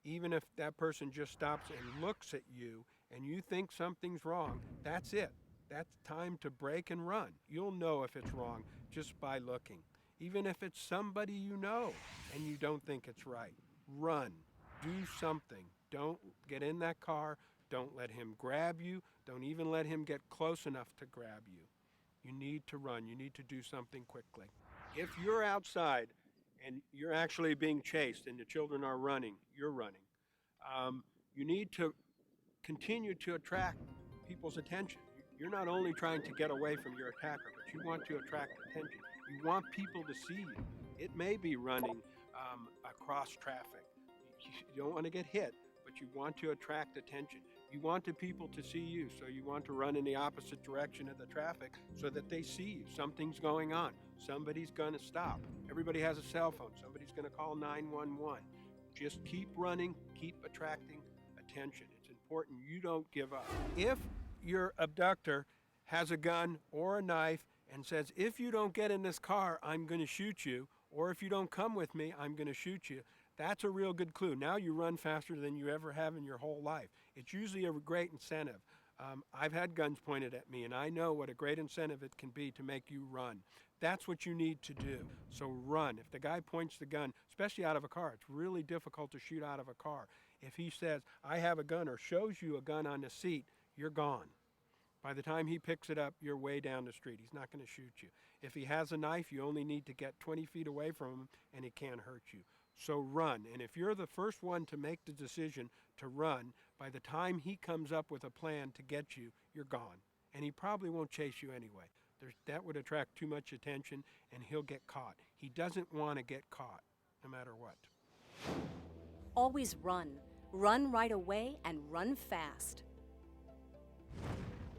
Even if that person just stops and looks at you and you think something's wrong, that's it. That's time to break and run. You'll know if it's wrong just by looking. Even if it's somebody you know and you don't think it's right, run. Do something. Don't get in that car. Don't let him grab you. Don't even let him get close enough to grab you. You need to run. You need to do something quickly. If you're outside and you're actually being chased and the children are running, you're running, you need to continue to attract people's attention. You're not only trying to get away from your attacker, but you want to attract attention. You want people to see you. It may be running across traffic. You don't want to get hit, but you want to attract attention. You want the people to see you, so you want to run in the opposite direction of the traffic so that they see you. Something's going on. Somebody's going to stop. Everybody has a cell phone. Somebody's going to call 911. Just keep running, keep attracting attention. It's important you don't give up. If your abductor has a gun or a knife and says, if you don't get in this car, I'm going to shoot you, or if you don't come with me, I'm going to shoot you, that's a real good clue. Now you run faster than you ever have in your whole life. It's usually a great incentive. I've had guns pointed at me, and I know what a great incentive it can be to make you run. That's what you need to do. So run. If the guy points the gun, especially out of a car, it's really difficult to shoot out of a car. If he says, I have a gun, or shows you a gun on the seat, you're gone. By the time he picks it up, you're way down the street. He's not going to shoot you. If he has a knife, you only need to get 20 feet away from him, and he can't hurt you. So run. And if you're the first one to make the decision to run, by the time he comes up with a plan to get you, you're gone. And he probably won't chase you anyway. That would attract too much attention, and he'll get caught. He doesn't want to get caught, no matter what. Always run. Run right away and run fast.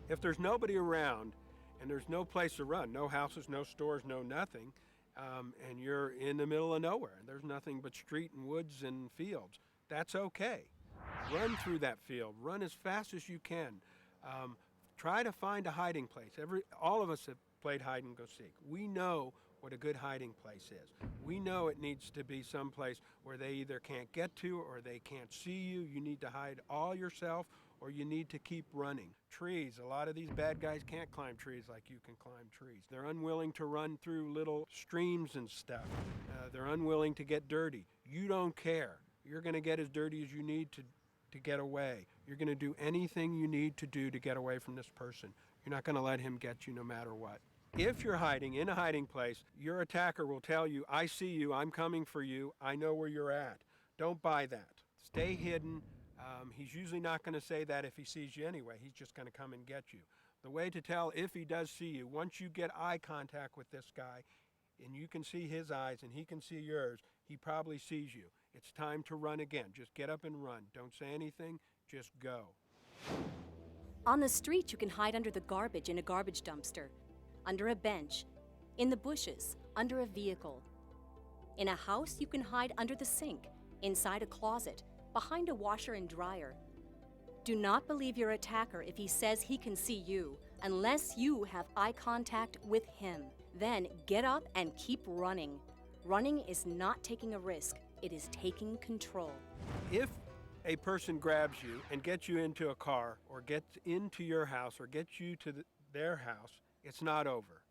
If there's nobody around and there's no place to run, no houses, no stores, no nothing, and you're in the middle of nowhere, and there's nothing but street and woods and fields, that's okay. Run through that field. Run as fast as you can. Try to find a hiding place. All of us have played hide and go seek. We know what a good hiding place is. We know it needs to be someplace where they either can't get to or they can't see you. You need to hide all yourself, or you need to keep running. Trees, a lot of these bad guys can't climb trees like you can climb trees. They're unwilling to run through little streams and stuff. They're unwilling to get dirty. You don't care. You're going to get as dirty as you need to get away. You're going to do anything you need to do to get away from this person. You're not going to let him get you no matter what. If you're hiding in a hiding place, your attacker will tell you, I see you, I'm coming for you, I know where you're at. Don't buy that. Stay hidden. He's usually not going to say that if he sees you anyway. He's just going to come and get you. The way to tell if he does see you, once you get eye contact with this guy, and you can see his eyes and he can see yours, he probably sees you. It's time to run again. Just get up and run. Don't say anything, just go. On the street, you can hide under the garbage in a garbage dumpster, under a bench, in the bushes, under a vehicle. In a house, you can hide under the sink, inside a closet, behind a washer and dryer. Do not believe your attacker if he says he can see you, unless you have eye contact with him. Then get up and keep running. Running is not taking a risk, it is taking control. If a person grabs you and gets you into a car or gets into your house or gets you to their house, it's not over.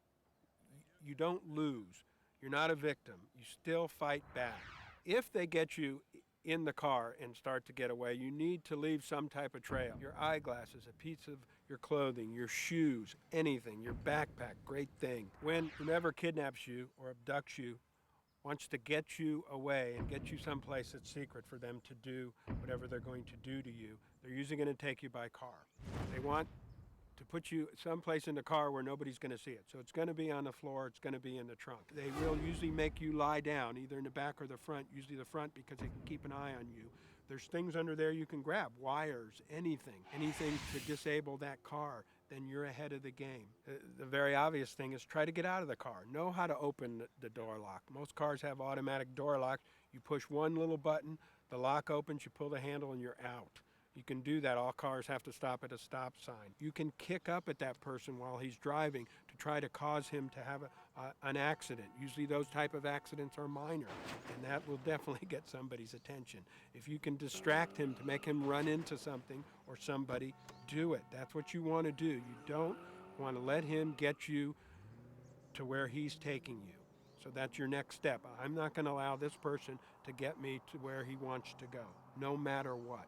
You don't lose. You're not a victim. You still fight back. If they get you in the car and start to get away, you need to leave some type of trail. Your eyeglasses, a piece of your clothing, your shoes, anything, your backpack, great thing. When whomever kidnaps you or abducts you wants to get you away and get you someplace that's secret for them to do whatever they're going to do to you, they're usually going to take you by car. They want to put you someplace in the car where nobody's going to see it. So it's going to be on the floor, it's going to be in the trunk. They will usually make you lie down, either in the back or the front, usually the front because they can keep an eye on you. There's things under there you can grab, wires, anything to disable that car, then you're ahead of the game. The very obvious thing is try to get out of the car. Know how to open the door lock. Most cars have automatic door locks. You push one little button, the lock opens, you pull the handle, and you're out. You can do that. All cars have to stop at a stop sign. You can kick up at that person while he's driving to try to cause him to have an accident. Usually those type of accidents are minor, and that will definitely get somebody's attention. If you can distract him to make him run into something or somebody, do it. That's what you want to do. You don't want to let him get you to where he's taking you. So that's your next step. I'm not going to allow this person to get me to where he wants to go, no matter what.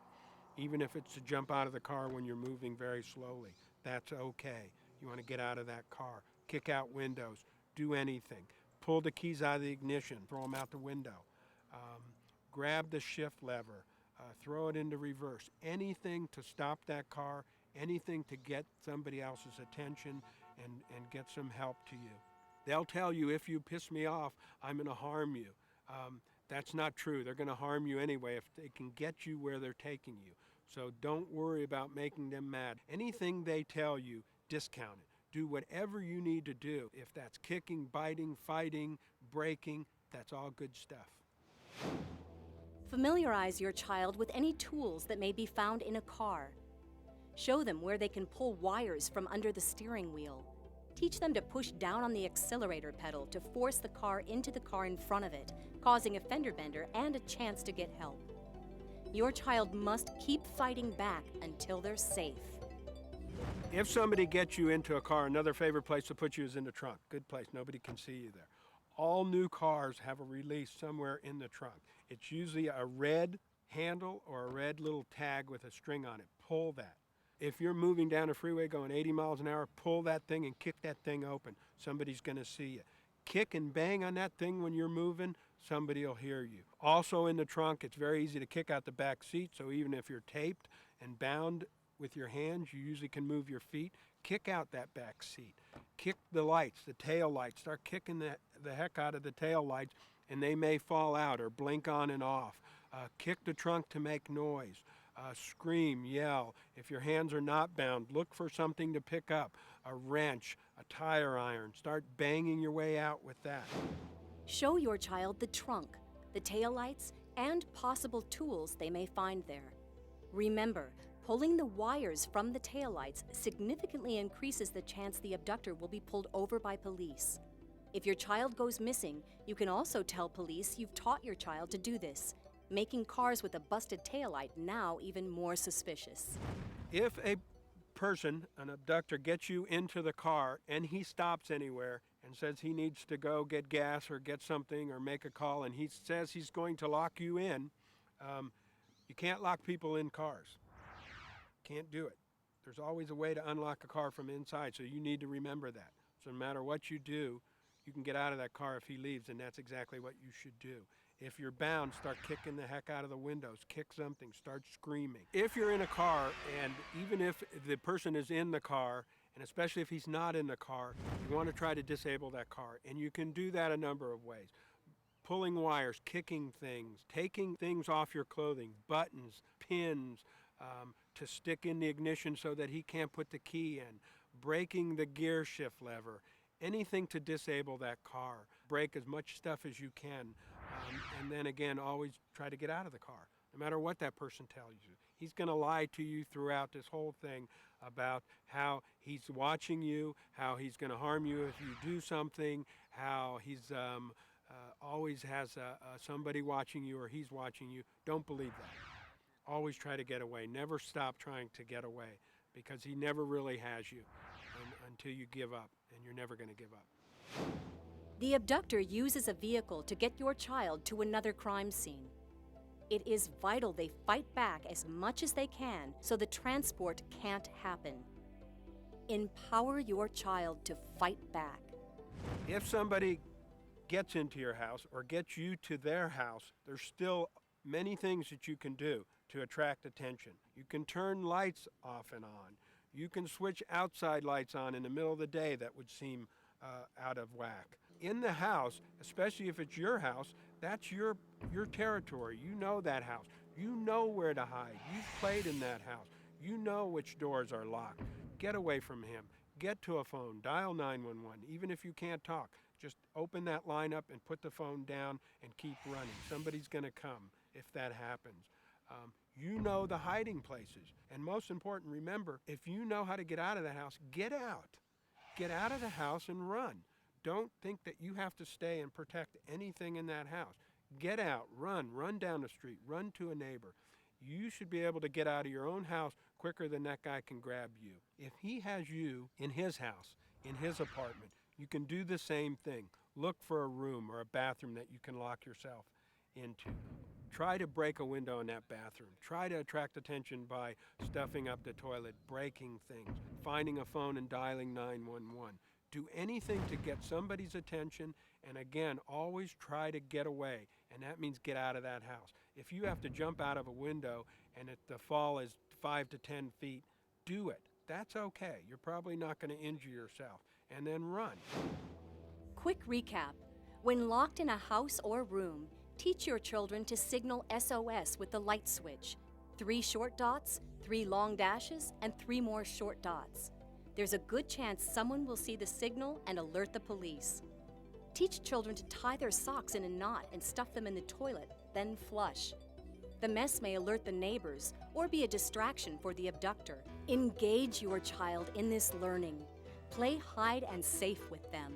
Even if it's to jump out of the car when you're moving very slowly, that's okay. You want to get out of that car, kick out windows, do anything. Pull the keys out of the ignition, throw them out the window. Grab the shift lever, throw it into reverse. Anything to stop that car, anything to get somebody else's attention and get some help to you. They'll tell you, if you piss me off, I'm going to harm you. That's not true. They're going to harm you anyway if they can get you where they're taking you. So don't worry about making them mad. Anything they tell you, discount it. Do whatever you need to do. If that's kicking, biting, fighting, breaking, that's all good stuff. Familiarize your child with any tools that may be found in a car. Show them where they can pull wires from under the steering wheel. Teach them to push down on the accelerator pedal to force the car into the car in front of it, causing a fender bender and a chance to get help. Your child must keep fighting back until they're safe. If somebody gets you into a car, another favorite place to put you is in the trunk. Good place, nobody can see you there. All new cars have a release somewhere in the trunk. It's usually a red handle or a red little tag with a string on it. Pull that. If you're moving down a freeway going 80 miles an hour, pull that thing and kick that thing open. Somebody's going to see you. Kick and bang on that thing when you're moving, somebody will hear you. Also in the trunk, it's very easy to kick out the back seat, so even if you're taped and bound with your hands, you usually can move your feet. Kick out that back seat. Kick the lights, the tail lights. Start kicking the heck out of the tail lights, and they may fall out or blink on and off. Kick the trunk to make noise. Scream, yell. If your hands are not bound, look for something to pick up. A wrench, a tire iron. Start banging your way out with that. Show your child the trunk, the taillights, and possible tools they may find there. Remember, pulling the wires from the taillights significantly increases the chance the abductor will be pulled over by police. If your child goes missing, you can also tell police you've taught your child to do this, making cars with a busted taillight now even more suspicious. If a person, an abductor, gets you into the car and he stops anywhere and says he needs to go get gas or get something or make a call, and he says he's going to lock you in, you can't lock people in cars. Can't do it. There's always a way to unlock a car from inside, so you need to remember that. So no matter what you do, you can get out of that car if he leaves, and that's exactly what you should do. If you're bound, start kicking the heck out of the windows. Kick something, start screaming. If you're in a car, and even if the person is in the car, and especially if he's not in the car, you want to try to disable that car. And you can do that a number of ways. Pulling wires, kicking things, taking things off your clothing, buttons, pins, to stick in the ignition so that he can't put the key in, breaking the gear shift lever, anything to disable that car. Break as much stuff as you can, and then again, always try to get out of the car, no matter what that person tells you. He's going to lie to you throughout this whole thing about how he's watching you, how he's going to harm you if you do something, how he's always has somebody watching you or he's watching you. Don't believe that. Always try to get away. Never stop trying to get away, because he never really has you until you give up, and you're never going to give up. The abductor uses a vehicle to get your child to another crime scene. It is vital they fight back as much as they can so the transport can't happen. Empower your child to fight back. If somebody gets into your house or gets you to their house, there's still many things that you can do to attract attention. You can turn lights off and on. You can switch outside lights on in the middle of the day that would seem out of whack. In the house, especially if it's your house, that's your territory. You know that house. You know where to hide. You've played in that house. You know which doors are locked. Get away from him. Get to a phone. Dial 911. Even if you can't talk, just open that line up and put the phone down and keep running. Somebody's going to come if that happens. You know the hiding places. And most important, remember, if you know how to get out of the house, get out. Get out of the house and run. Don't think that you have to stay and protect anything in that house. Get out, run down the street, run to a neighbor. You should be able to get out of your own house quicker than that guy can grab you. If he has you in his house, in his apartment, you can do the same thing. Look for a room or a bathroom that you can lock yourself into. Try to break a window in that bathroom. Try to attract attention by stuffing up the toilet, breaking things, finding a phone and dialing 911. Do anything to get somebody's attention, and again, always try to get away, and that means get out of that house. If you have to jump out of a window and the fall is 5 to 10 feet, do it. That's okay. You're probably not going to injure yourself. And then run. Quick recap. When locked in a house or room, teach your children to signal SOS with the light switch. 3 short dots, 3 long dashes, and 3 more short dots. There's a good chance someone will see the signal and alert the police. Teach children to tie their socks in a knot and stuff them in the toilet, then flush. The mess may alert the neighbors or be a distraction for the abductor. Engage your child in this learning. Play hide and safe with them.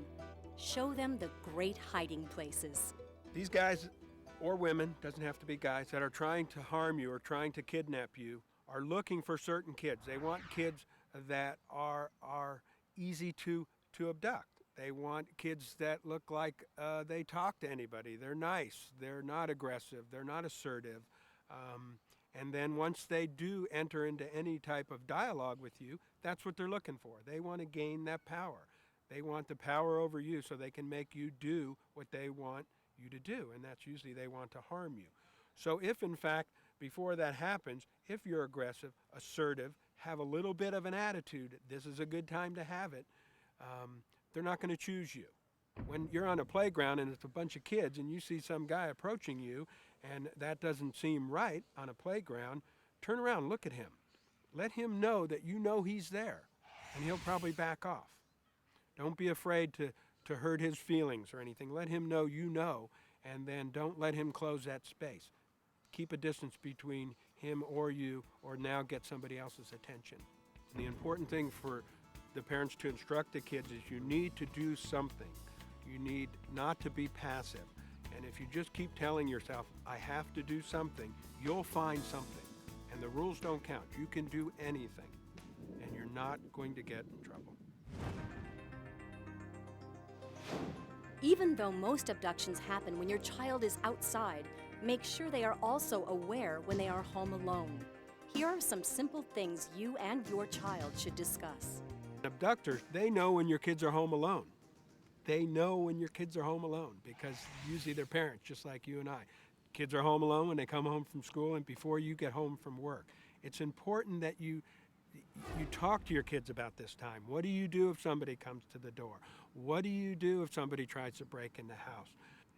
Show them the great hiding places. These guys or women, doesn't have to be guys, that are trying to harm you or trying to kidnap you are looking for certain kids. They want kids that are easy to abduct. They want kids that look like they talk to anybody. They're nice. They're not aggressive. They're not assertive. And then once they do enter into any type of dialogue with you, that's what they're looking for. They want to gain that power. They want the power over you so they can make you do what they want you to do, and that's usually they want to harm you. So if, in fact, before that happens, if you're aggressive, assertive, have a little bit of an attitude, this is a good time to have it, they're not going to choose you. When you're on a playground and it's a bunch of kids and you see some guy approaching you and that doesn't seem right on a playground, turn around, look at him. Let him know that you know he's there, and he'll probably back off. Don't be afraid to hurt his feelings or anything. Let him know you know, and then don't let him close that space. Keep a distance between him or you, or now get somebody else's attention. And the important thing for the parents to instruct the kids is you need to do something. You need not to be passive. And if you just keep telling yourself, I have to do something, you'll find something. And the rules don't count. You can do anything, and you're not going to get in trouble. Even though most abductions happen when your child is outside, make sure they are also aware when they are home alone. Here are some simple things you and your child should discuss. Abductors, they know when your kids are home alone. they know when your kids are home alone, because usually they're parents, just like you and I. Kids are home alone when they come home from school and before you get home from work. It's important that you talk to your kids about this time. What do you do if somebody comes to the door? What do you do if somebody tries to break in the house?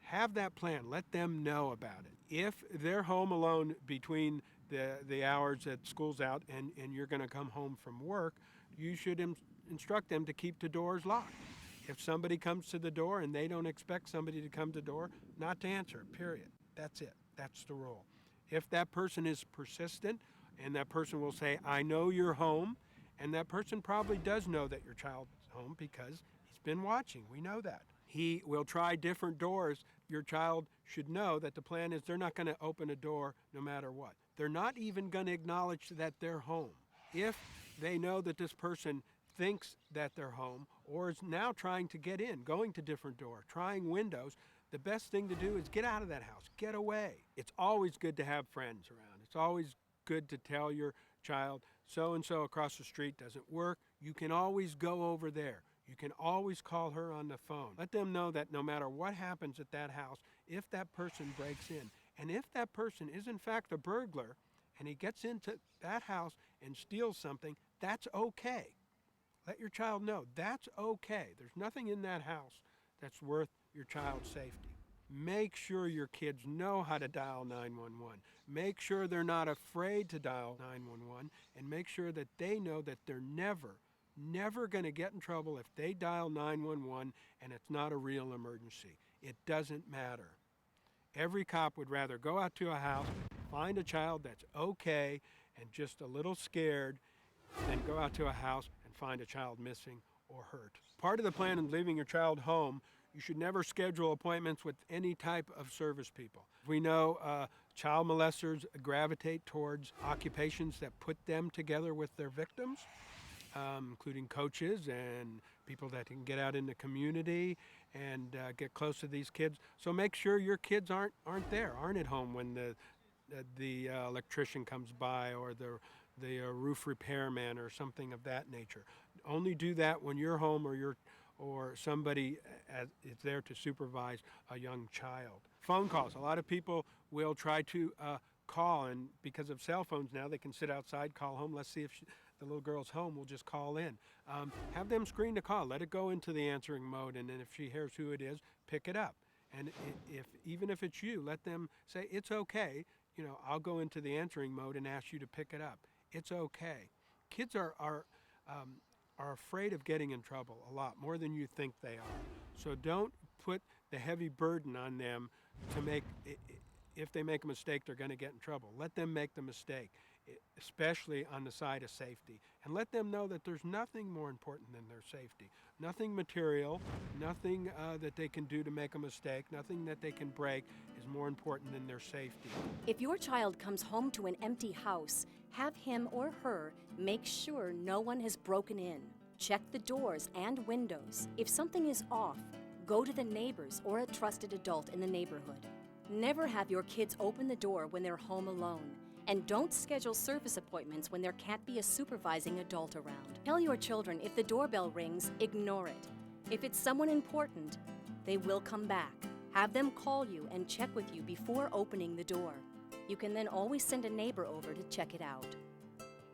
Have that plan. Let them know about it. If they're home alone between the hours that school's out and you're going to come home from work, you should instruct them to keep the doors locked. If somebody comes to the door and they don't expect somebody to come to the door, not to answer, period. That's it. That's the rule. If that person is persistent and that person will say, I know you're home, and that person probably does know that your child's home because he's been watching. We know that. He will try different doors. Your child should know that the plan is they're not going to open a door no matter what. They're not even going to acknowledge that they're home. If they know that this person thinks that they're home or is now trying to get in, going to different doors, trying windows, the best thing to do is get out of that house, get away. It's always good to have friends around. It's always good to tell your child, so-and-so across the street doesn't work. You can always go over there. You can always call her on the phone. Let them know that no matter what happens at that house, if that person breaks in, and if that person is in fact a burglar, and he gets into that house and steals something, that's okay. Let your child know that's okay. There's nothing in that house that's worth your child's safety. Make sure your kids know how to dial 911. Make sure they're not afraid to dial 911, and make sure that they know that they're never going to get in trouble if they dial 911 and it's not a real emergency. It doesn't matter. Every cop would rather go out to a house, find a child that's okay and just a little scared, than go out to a house and find a child missing or hurt. Part of the plan in leaving your child home, you should never schedule appointments with any type of service people. We know child molesters gravitate towards occupations that put them together with their victims, including coaches and people that can get out in the community and get close to these kids. So make sure your kids aren't at home when the electrician comes by or the roof repairman or something of that nature. Only do that when you're home or somebody is there to supervise a young child. Phone calls. A lot of people will try to call, and because of cell phones now, they can sit outside, call home. Let's see if the little girl's home. We'll just call in. Have them screen the call. Let it go into the answering mode, and then if she hears who it is, pick it up. And even if it's you, let them say, it's okay. I'll go into the answering mode and ask you to pick it up. It's okay. Kids are afraid of getting in trouble a lot, more than you think they are. So don't put the heavy burden on them to if they make a mistake, they're going to get in trouble. Let them make the mistake, especially on the side of safety. And let them know that there's nothing more important than their safety. Nothing material, nothing that they can do to make a mistake, nothing that they can break is more important than their safety. If your child comes home to an empty house, have him or her make sure no one has broken in. Check the doors and windows. If something is off, go to the neighbors or a trusted adult in the neighborhood. Never have your kids open the door when they're home alone. And don't schedule service appointments when there can't be a supervising adult around. Tell your children if the doorbell rings, ignore it. If it's someone important, they will come back. Have them call you and check with you before opening the door. You can then always send a neighbor over to check it out.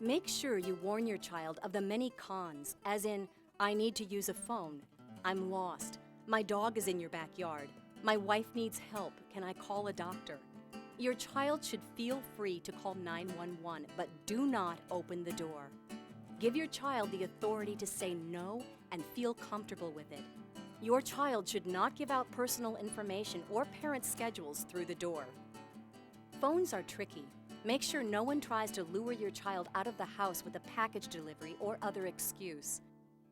Make sure you warn your child of the many cons, as in, I need to use a phone, I'm lost, my dog is in your backyard, my wife needs help, can I call a doctor? Your child should feel free to call 911, but do not open the door. Give your child the authority to say no and feel comfortable with it. Your child should not give out personal information or parent schedules through the door. Phones are tricky. Make sure no one tries to lure your child out of the house with a package delivery or other excuse.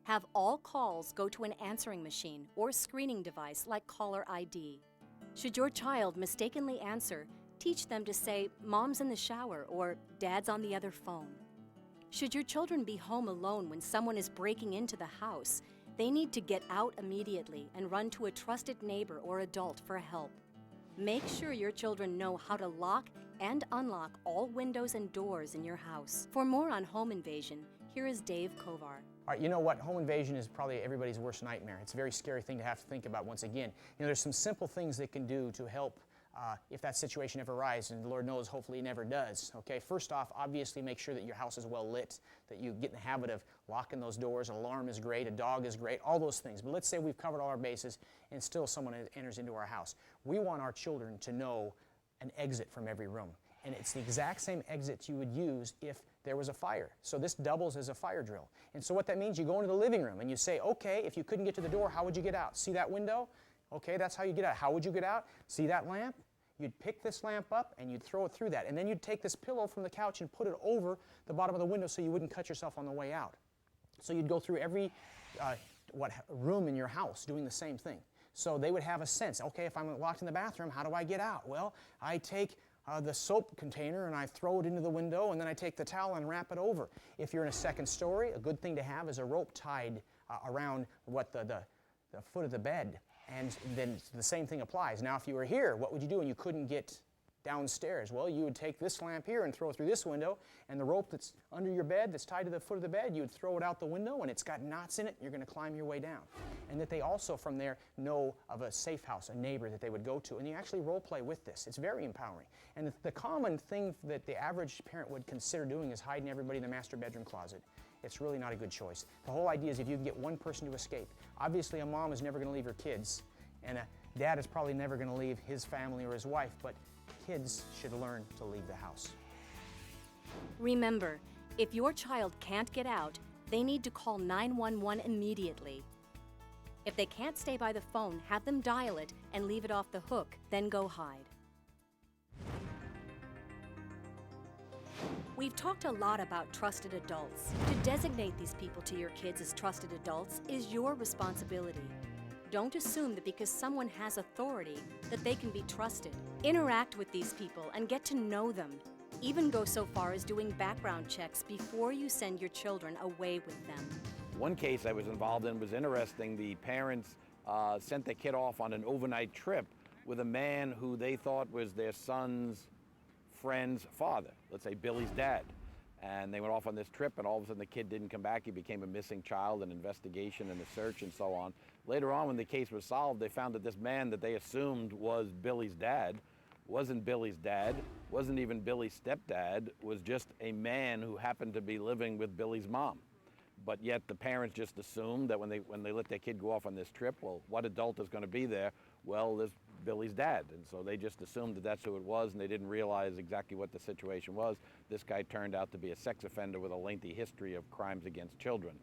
Have all calls go to an answering machine or screening device like caller ID. Should your child mistakenly answer, teach them to say, Mom's in the shower or Dad's on the other phone. Should your children be home alone when someone is breaking into the house, they need to get out immediately and run to a trusted neighbor or adult for help. Make sure your children know how to lock and unlock all windows and doors in your house. For more on home invasion, here is Dave Kovar. All right, you know what? Home invasion is probably everybody's worst nightmare. It's a very scary thing to have to think about once again. You know, there's some simple things that can do to help if that situation ever arises, and the Lord knows, hopefully it never does. Okay, first off, obviously make sure that your house is well lit, that you get in the habit of locking those doors. An alarm is great, a dog is great, all those things. But let's say we've covered all our bases and still someone enters into our house. We want our children to know an exit from every room. And it's the exact same exit you would use if there was a fire. So this doubles as a fire drill. And so what that means, you go into the living room and you say, okay, if you couldn't get to the door, how would you get out? See that window? Okay, that's how you get out. How would you get out? See that lamp? You'd pick this lamp up and you'd throw it through that. And then you'd take this pillow from the couch and put it over the bottom of the window so you wouldn't cut yourself on the way out. So you'd go through every room in your house doing the same thing. So they would have a sense, okay, if I'm locked in the bathroom, how do I get out? Well, I take the soap container and I throw it into the window, and then I take the towel and wrap it over. If you're in a second story, a good thing to have is a rope tied around the foot of the bed. And then the same thing applies. Now, if you were here, what would you do when you couldn't get downstairs? Well, you would take this lamp here and throw it through this window, and the rope that's under your bed, that's tied to the foot of the bed, you would throw it out the window, and it's got knots in it, and you're going to climb your way down. And that they also, from there, know of a safe house, a neighbor that they would go to, and you actually role play with this. It's very empowering. And the common thing that the average parent would consider doing is hiding everybody in the master bedroom closet. It's really not a good choice. The whole idea is if you can get one person to escape. Obviously, a mom is never going to leave her kids, and a dad is probably never going to leave his family or his wife, but kids should learn to leave the house. Remember, if your child can't get out, they need to call 911 immediately. If they can't stay by the phone, have them dial it and leave it off the hook, then go hide. We've talked a lot about trusted adults. To designate these people to your kids as trusted adults is your responsibility. Don't assume that because someone has authority that they can be trusted. Interact with these people and get to know them. Even go so far as doing background checks before you send your children away with them. One case I was involved in was interesting. The parents sent their kid off on an overnight trip with a man who they thought was their son's friend's father, let's say Billy's dad. And they went off on this trip, and all of a sudden the kid didn't come back. He became a missing child, an investigation and a search and so on. Later on, when the case was solved, they found that this man that they assumed was Billy's dad wasn't Billy's dad, wasn't even Billy's stepdad, was just a man who happened to be living with Billy's mom. But yet the parents just assumed that when they let their kid go off on this trip, well, what adult is going to be there? Well, there's Billy's dad. And so they just assumed that that's who it was, and they didn't realize exactly what the situation was. This guy turned out to be a sex offender with a lengthy history of crimes against children.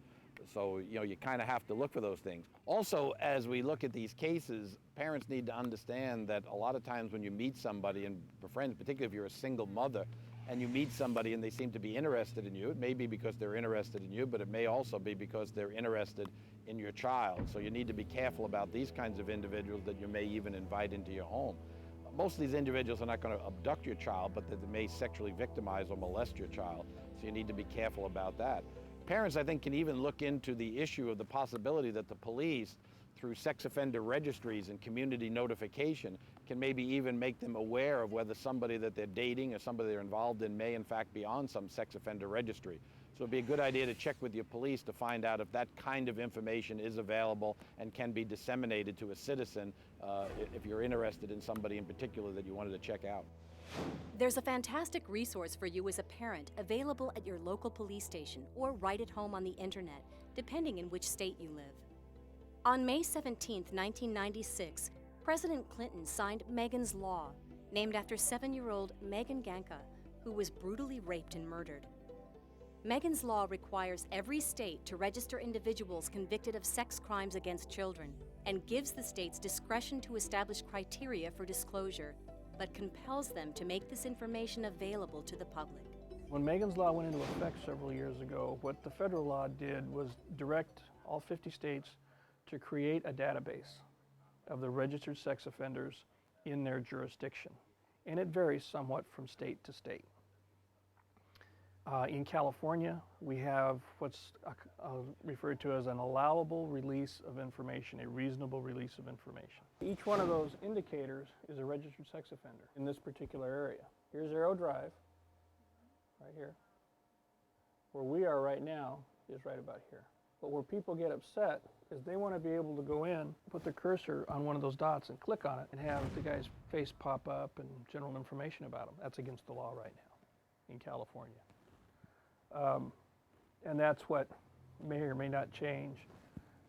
So, you know, you kind of have to look for those things. Also, as we look at these cases, parents need to understand that a lot of times when you meet somebody, and friends, particularly if you're a single mother, and you meet somebody and they seem to be interested in you, it may be because they're interested in you, but it may also be because they're interested in your child. So you need to be careful about these kinds of individuals that you may even invite into your home. Most of these individuals are not going to abduct your child, but they may sexually victimize or molest your child. So you need to be careful about that. Parents, I think, can even look into the issue of the possibility that the police, through sex offender registries and community notification, can maybe even make them aware of whether somebody that they're dating or somebody they're involved in may in fact be on some sex offender registry. So it'd be a good idea to check with your police to find out if that kind of information is available and can be disseminated to a citizen if you're interested in somebody in particular that you wanted to check out. There's a fantastic resource for you as a parent available at your local police station or right at home on the internet, depending in which state you live. On May 17, 1996, President Clinton signed Megan's Law, named after 7-year-old Megan Ganka, who was brutally raped and murdered. Megan's Law requires every state to register individuals convicted of sex crimes against children and gives the states discretion to establish criteria for disclosure, but compels them to make this information available to the public. When Megan's Law went into effect several years ago, what the federal law did was direct all 50 states to create a database of the registered sex offenders in their jurisdiction. And it varies somewhat from state to state. In California, we have what's referred to as an allowable release of information, a reasonable release of information. Each one of those indicators is a registered sex offender in this particular area. Here's Arrow Drive, right here. Where we are right now is right about here. But where people get upset is they want to be able to go in, put the cursor on one of those dots and click on it and have the guy's face pop up and general information about him. That's against the law right now in California. And that's what may or may not change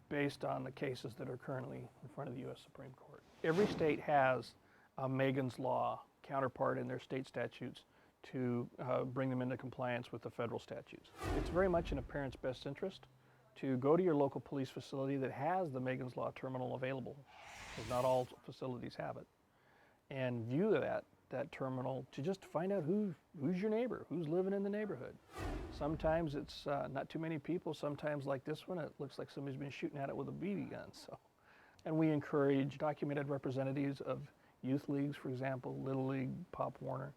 based on the cases that are currently in front of the U.S. Supreme Court. Every state has a Megan's Law counterpart in their state statutes to bring them into compliance with the federal statutes. It's very much in a parent's best interest to go to your local police facility that has the Megan's Law terminal available, because not all facilities have it, and view that terminal to just find out who's your neighbor, who's living in the neighborhood. Sometimes it's not too many people. Sometimes, like this one, it looks like somebody's been shooting at it with a BB gun. So, and we encourage documented representatives of youth leagues, for example, Little League, Pop Warner.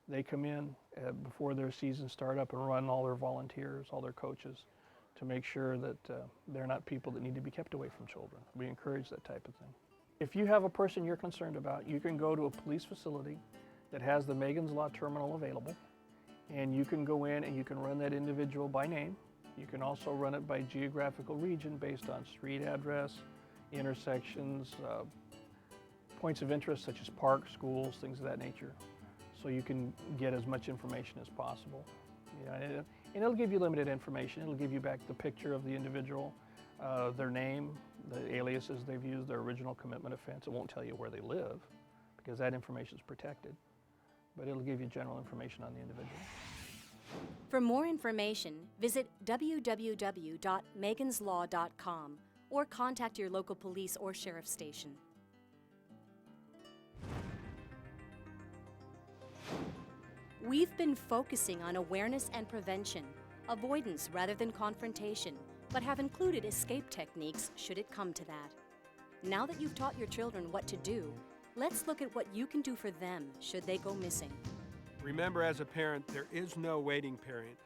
They come in before their season start up and run all their volunteers, all their coaches, to make sure that they're not people that need to be kept away from children. We encourage that type of thing. If you have a person you're concerned about, you can go to a police facility that has the Megan's Law terminal available, and you can go in and you can run that individual by name. You can also run it by geographical region based on street address, intersections, points of interest such as parks, schools, things of that nature. So you can get as much information as possible. And it'll give you limited information. It'll give you back the picture of the individual, their name, the aliases they've used, their original commitment offense. It won't tell you where they live because that information is protected. But it'll give you general information on the individual. For more information, visit www.meganslaw.com or contact your local police or sheriff's station. We've been focusing on awareness and prevention, avoidance rather than confrontation, but have included escape techniques should it come to that. Now that you've taught your children what to do, let's look at what you can do for them should they go missing. Remember, as a parent, there is no waiting period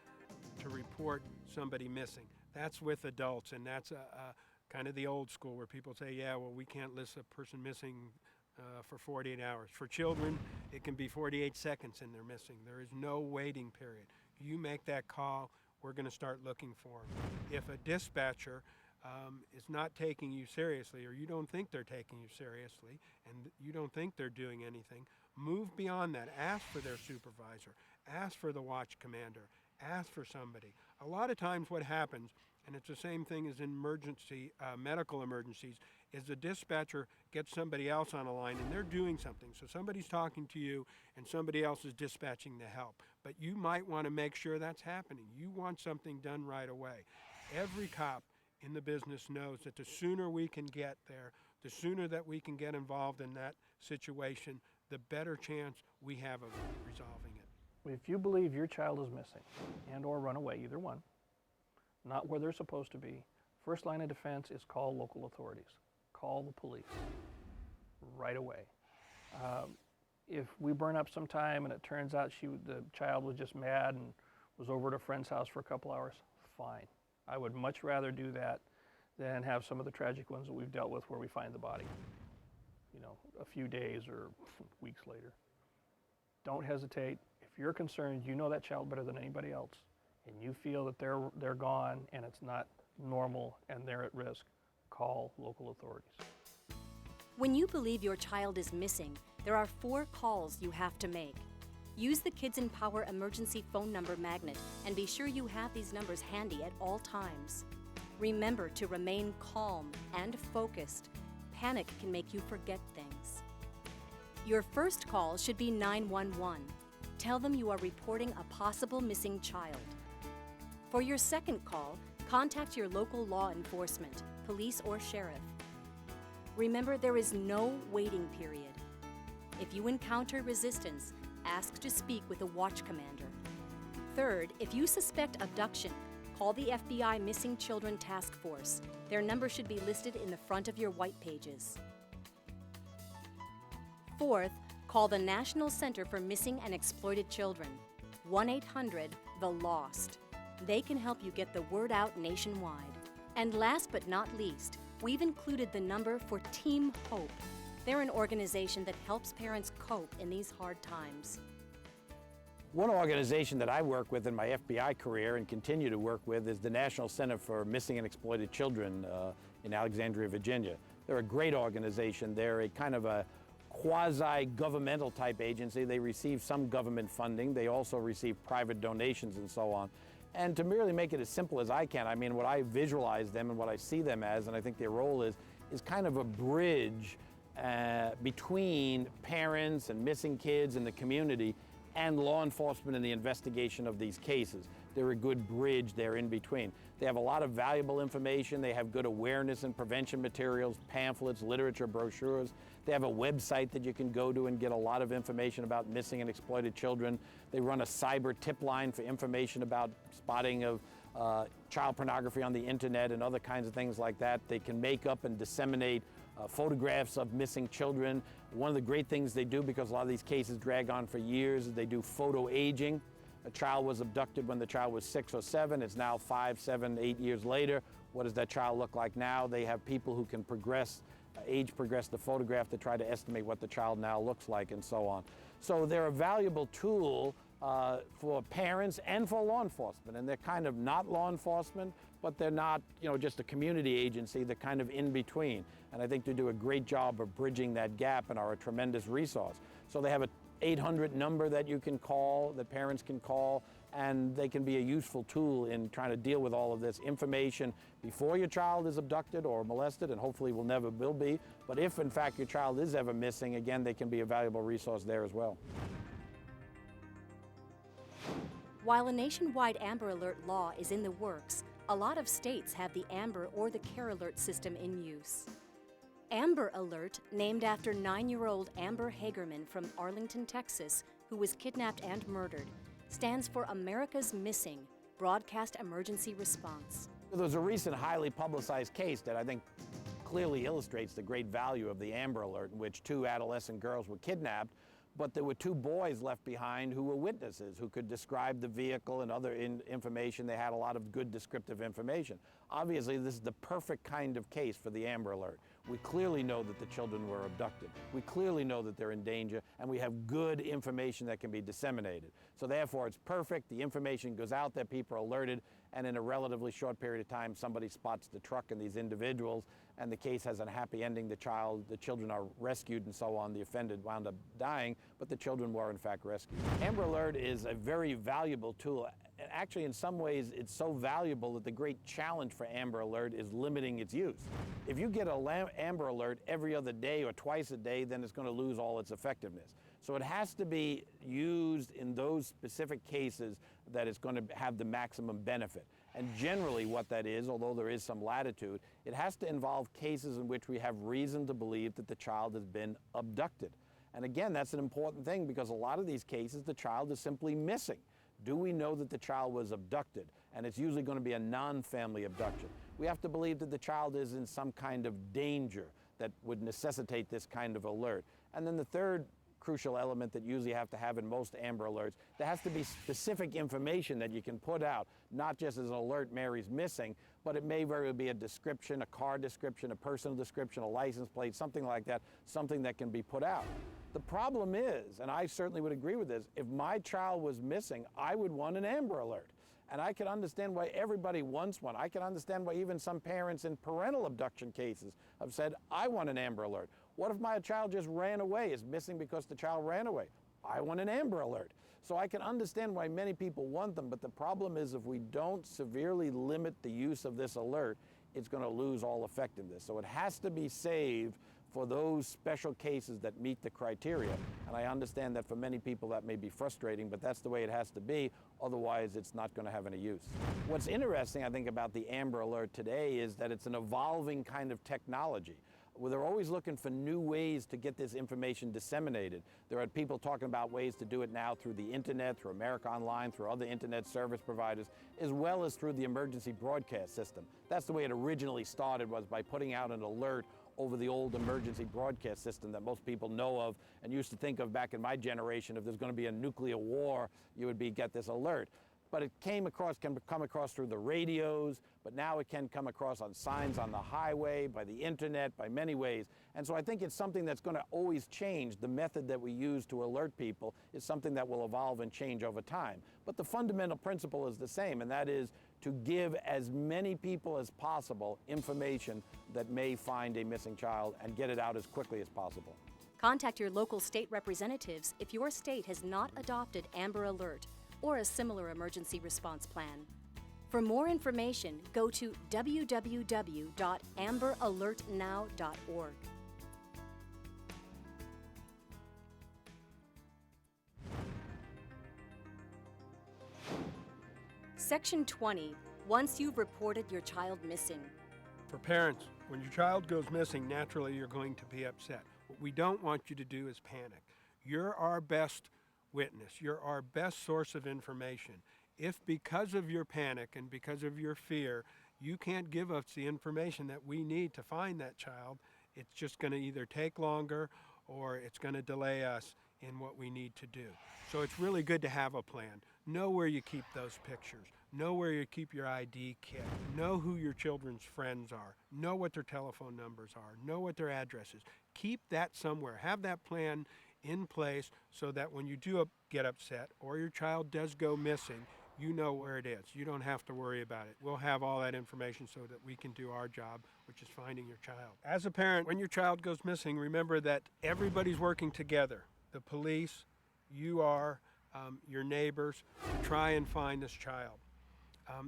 to report somebody missing. That's with adults, and that's kind of the old school where people say, yeah, well, we can't list a person missing for 48 hours. For children, it can be 48 seconds and they're missing. There is no waiting period. You make that call, we're going to start looking for them. If a dispatcher is not taking you seriously, or you don't think they're taking you seriously, and you don't think they're doing anything, move beyond that. Ask for their supervisor. Ask for the watch commander. Ask for somebody. A lot of times what happens, and it's the same thing as in medical emergencies, is the dispatcher gets somebody else on a line and they're doing something. So somebody's talking to you and somebody else is dispatching the help. But you might want to make sure that's happening. You want something done right away. Every cop in the business knows that the sooner we can get there, the sooner that we can get involved in that situation, the better chance we have of resolving it. If you believe your child is missing and or run away, either one, not where they're supposed to be, first line of defense is call local authorities. Call the police right away. If we burn up some time and it turns out the child was just mad and was over at a friend's house for a couple hours, fine. I would much rather do that than have some of the tragic ones that we've dealt with where we find the body, a few days or weeks later. Don't hesitate. If you're concerned, you know that child better than anybody else, and you feel that they're gone and it's not normal and they're at risk, call local authorities. When you believe your child is missing, there are 4 calls you have to make. Use the Kidz'n Power emergency phone number magnet and be sure you have these numbers handy at all times. Remember to remain calm and focused. Panic can make you forget things. Your first call should be 911. Tell them you are reporting a possible missing child. For your second call, contact your local law enforcement, police or sheriff. Remember, there is no waiting period. If you encounter resistance, ask to speak with a watch commander. Third, if you suspect abduction, call the FBI Missing Children Task Force. Their number should be listed in the front of your white pages. Fourth, call the National Center for Missing and Exploited Children, 1-800-THE-LOST. They can help you get the word out nationwide. And last but not least, we've included the number for Team Hope. They're an organization that helps parents cope in these hard times. One organization that I work with in my FBI career and continue to work with is the National Center for Missing and Exploited Children in Alexandria, Virginia. They're a great organization. They're a kind of a quasi-governmental type agency. They receive some government funding. They also receive private donations and so on. And to merely make it as simple as I can, I mean, what I visualize them and what I see them as, and I think their role is kind of a bridge between parents and missing kids in the community and law enforcement in the investigation of these cases. They're a good bridge there in between. They have a lot of valuable information. They have good awareness and prevention materials, pamphlets, literature, brochures. They have a website that you can go to and get a lot of information about missing and exploited children. They run a cyber tip line for information about spotting of child pornography on the internet and other kinds of things like that. They can make up and disseminate photographs of missing children. One of the great things they do, because a lot of these cases drag on for years, is they do photo aging. A child was abducted when the child was 6 or 7. It's now 5, 7, 8 years later. What does that child look like now? They have people who can age progress the photograph to try to estimate what the child now looks like and so on. So they're a valuable tool for parents and for law enforcement. And they're kind of not law enforcement, but they're not, just a community agency. They're kind of in between. And I think they do a great job of bridging that gap and are a tremendous resource. So they have a 800 number that you can call, that parents can call, and they can be a useful tool in trying to deal with all of this information before your child is abducted or molested, and hopefully will never will be. But if in fact your child is ever missing, again, they can be a valuable resource there as well. While a nationwide Amber Alert law is in the works, a lot of states have the Amber or the Care Alert system in use. Amber Alert, named after 9-year-old Amber Hagerman from Arlington, Texas, who was kidnapped and murdered, stands for America's Missing Broadcast Emergency Response. There was a recent highly publicized case that I think clearly illustrates the great value of the Amber Alert, in which 2 adolescent girls were kidnapped, but there were 2 boys left behind who were witnesses, who could describe the vehicle and other information. They had a lot of good descriptive information. Obviously, this is the perfect kind of case for the Amber Alert. We clearly know that the children were abducted. We clearly know that they're in danger, and we have good information that can be disseminated. So therefore, it's perfect. The information goes out there, people are alerted, and in a relatively short period of time, somebody spots the truck and these individuals, and the case has a happy ending. The children are rescued and so on. The offender wound up dying, but the children were in fact rescued. Amber Alert is a very valuable tool. Actually, in some ways, it's so valuable that the great challenge for Amber Alert is limiting its use. If you get an Amber Alert every other day or twice a day, then it's going to lose all its effectiveness. So it has to be used in those specific cases that it's going to have the maximum benefit. And generally what that is, although there is some latitude, it has to involve cases in which we have reason to believe that the child has been abducted. And again, that's an important thing, because a lot of these cases, the child is simply missing. Do we know that the child was abducted? And it's usually going to be a non-family abduction. We have to believe that the child is in some kind of danger that would necessitate this kind of alert. And then the third crucial element that you usually have to have in most Amber Alerts, there has to be specific information that you can put out, not just as an alert, Mary's missing, but it may very well be a description, a car description, a personal description, a license plate, something like that, something that can be put out. The problem is, and I certainly would agree with this, if my child was missing, I would want an Amber Alert. And I can understand why everybody wants one. I can understand why even some parents in parental abduction cases have said, I want an Amber Alert. What if my child just ran away, is missing because the child ran away? I want an Amber Alert. So I can understand why many people want them, but the problem is if we don't severely limit the use of this alert, it's going to lose all effectiveness. So it has to be saved for those special cases that meet the criteria. And I understand that for many people that may be frustrating, but that's the way it has to be. Otherwise, it's not going to have any use. What's interesting, I think, about the Amber Alert today is that it's an evolving kind of technology. Well, they're always looking for new ways to get this information disseminated. There are people talking about ways to do it now through the internet, through America Online, through other internet service providers, as well as through the emergency broadcast system. That's the way it originally started, was by putting out an alert over the old emergency broadcast system that most people know of and used to think of back in my generation. If there's going to be a nuclear war, you would get this alert. but it can come across through the radios, but now it can come across on signs on the highway, by the internet, by many ways. And so I think it's something that's going to always change. The method that we use to alert people is something that will evolve and change over time. But the fundamental principle is the same, and that is to give as many people as possible information that may find a missing child and get it out as quickly as possible. Contact your local state representatives if your state has not adopted Amber Alert or a similar emergency response plan. For more information, go to www.amberalertnow.org. Section 20. Once you've reported your child missing. For parents, when your child goes missing, naturally you're going to be upset. What we don't want you to do is panic. You're our best witness. You're our best source of information. If because of your panic and because of your fear, you can't give us the information that we need to find that child, it's just going to either take longer or it's going to delay us in what we need to do. So it's really good to have a plan. Know where you keep those pictures. Know where you keep your ID kit. Know who your children's friends are. Know what their telephone numbers are. Know what their address is. Keep that somewhere. Have that plan in place so that when you do get upset or your child does go missing, you know where it is. You don't have to worry about it. We'll have all that information so that we can do our job, which is finding your child. As a parent, when your child goes missing, remember that everybody's working together. The police, you are, your neighbors, to try and find this child.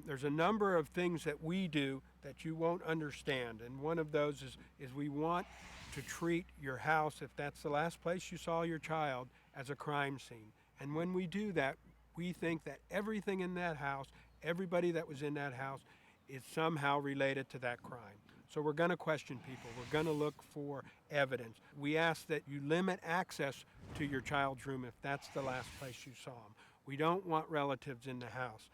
There's a number of things that we do that you won't understand, and one of those is we want to treat your house, if that's the last place you saw your child, as a crime scene. And when we do that, we think that everything in that house, everybody that was in that house, is somehow related to that crime. So we're going to question people. We're going to look for evidence. We ask that you limit access to your child's room if that's the last place you saw them. We don't want relatives in the house.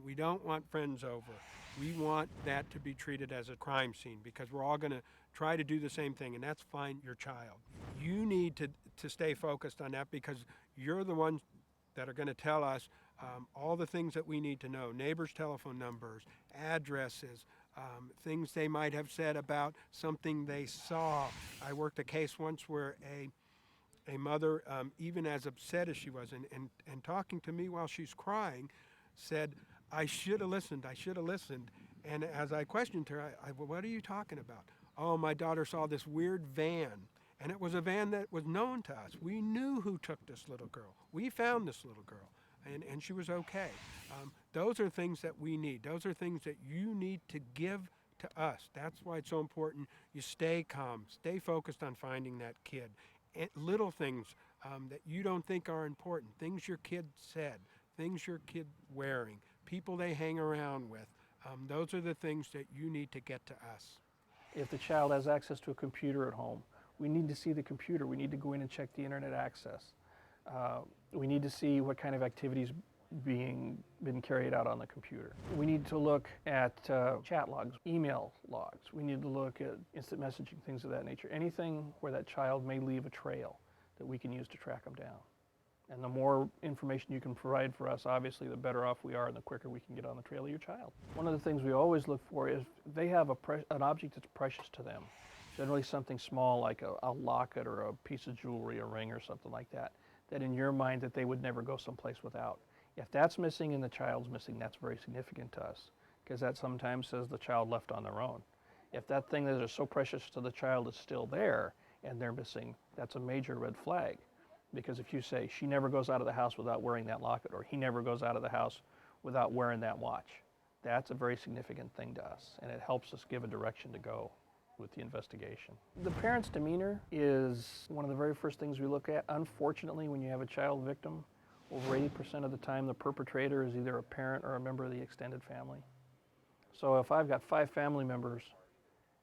We don't want friends over. We want that to be treated as a crime scene because we're all going to try to do the same thing, and that's find your child. You need to stay focused on that because you're the ones that are going to tell us all the things that we need to know. Neighbors' telephone numbers, addresses, things they might have said about something they saw. I worked a case once where a mother, even as upset as she was, and talking to me while she's crying, said, I should have listened. And as I questioned her, well, what are you talking about? Oh, my daughter saw this weird van. And it was a van that was known to us. We knew who took this little girl. We found this little girl, and she was okay. Those are things that we need. Those are things that you need to give to us. That's why it's so important you stay calm, stay focused on finding that kid. And little things that you don't think are important, things your kid said, things your kid wearing, people they hang around with. Those are the things that you need to get to us. If the child has access to a computer at home, we need to see the computer. We need to go in and check the internet access. We need to see what kind of activities been carried out on the computer. We need to look at chat logs, email logs. We need to look at instant messaging, things of that nature. Anything where that child may leave a trail that we can use to track them down. And the more information you can provide for us, obviously, the better off we are and the quicker we can get on the trail of your child. One of the things we always look for is they have an object that's precious to them. Generally something small like a locket or a piece of jewelry, a ring or something like that, that in your mind that they would never go someplace without. If that's missing and the child's missing, that's very significant to us because that sometimes says the child left on their own. If that thing that is so precious to the child is still there and they're missing, that's a major red flag. Because if you say, she never goes out of the house without wearing that locket, or he never goes out of the house without wearing that watch, that's a very significant thing to us, and it helps us give a direction to go with the investigation. The parent's demeanor is one of the very first things we look at. Unfortunately, when you have a child victim, over 80% of the time the perpetrator is either a parent or a member of the extended family. So if I've got 5 family members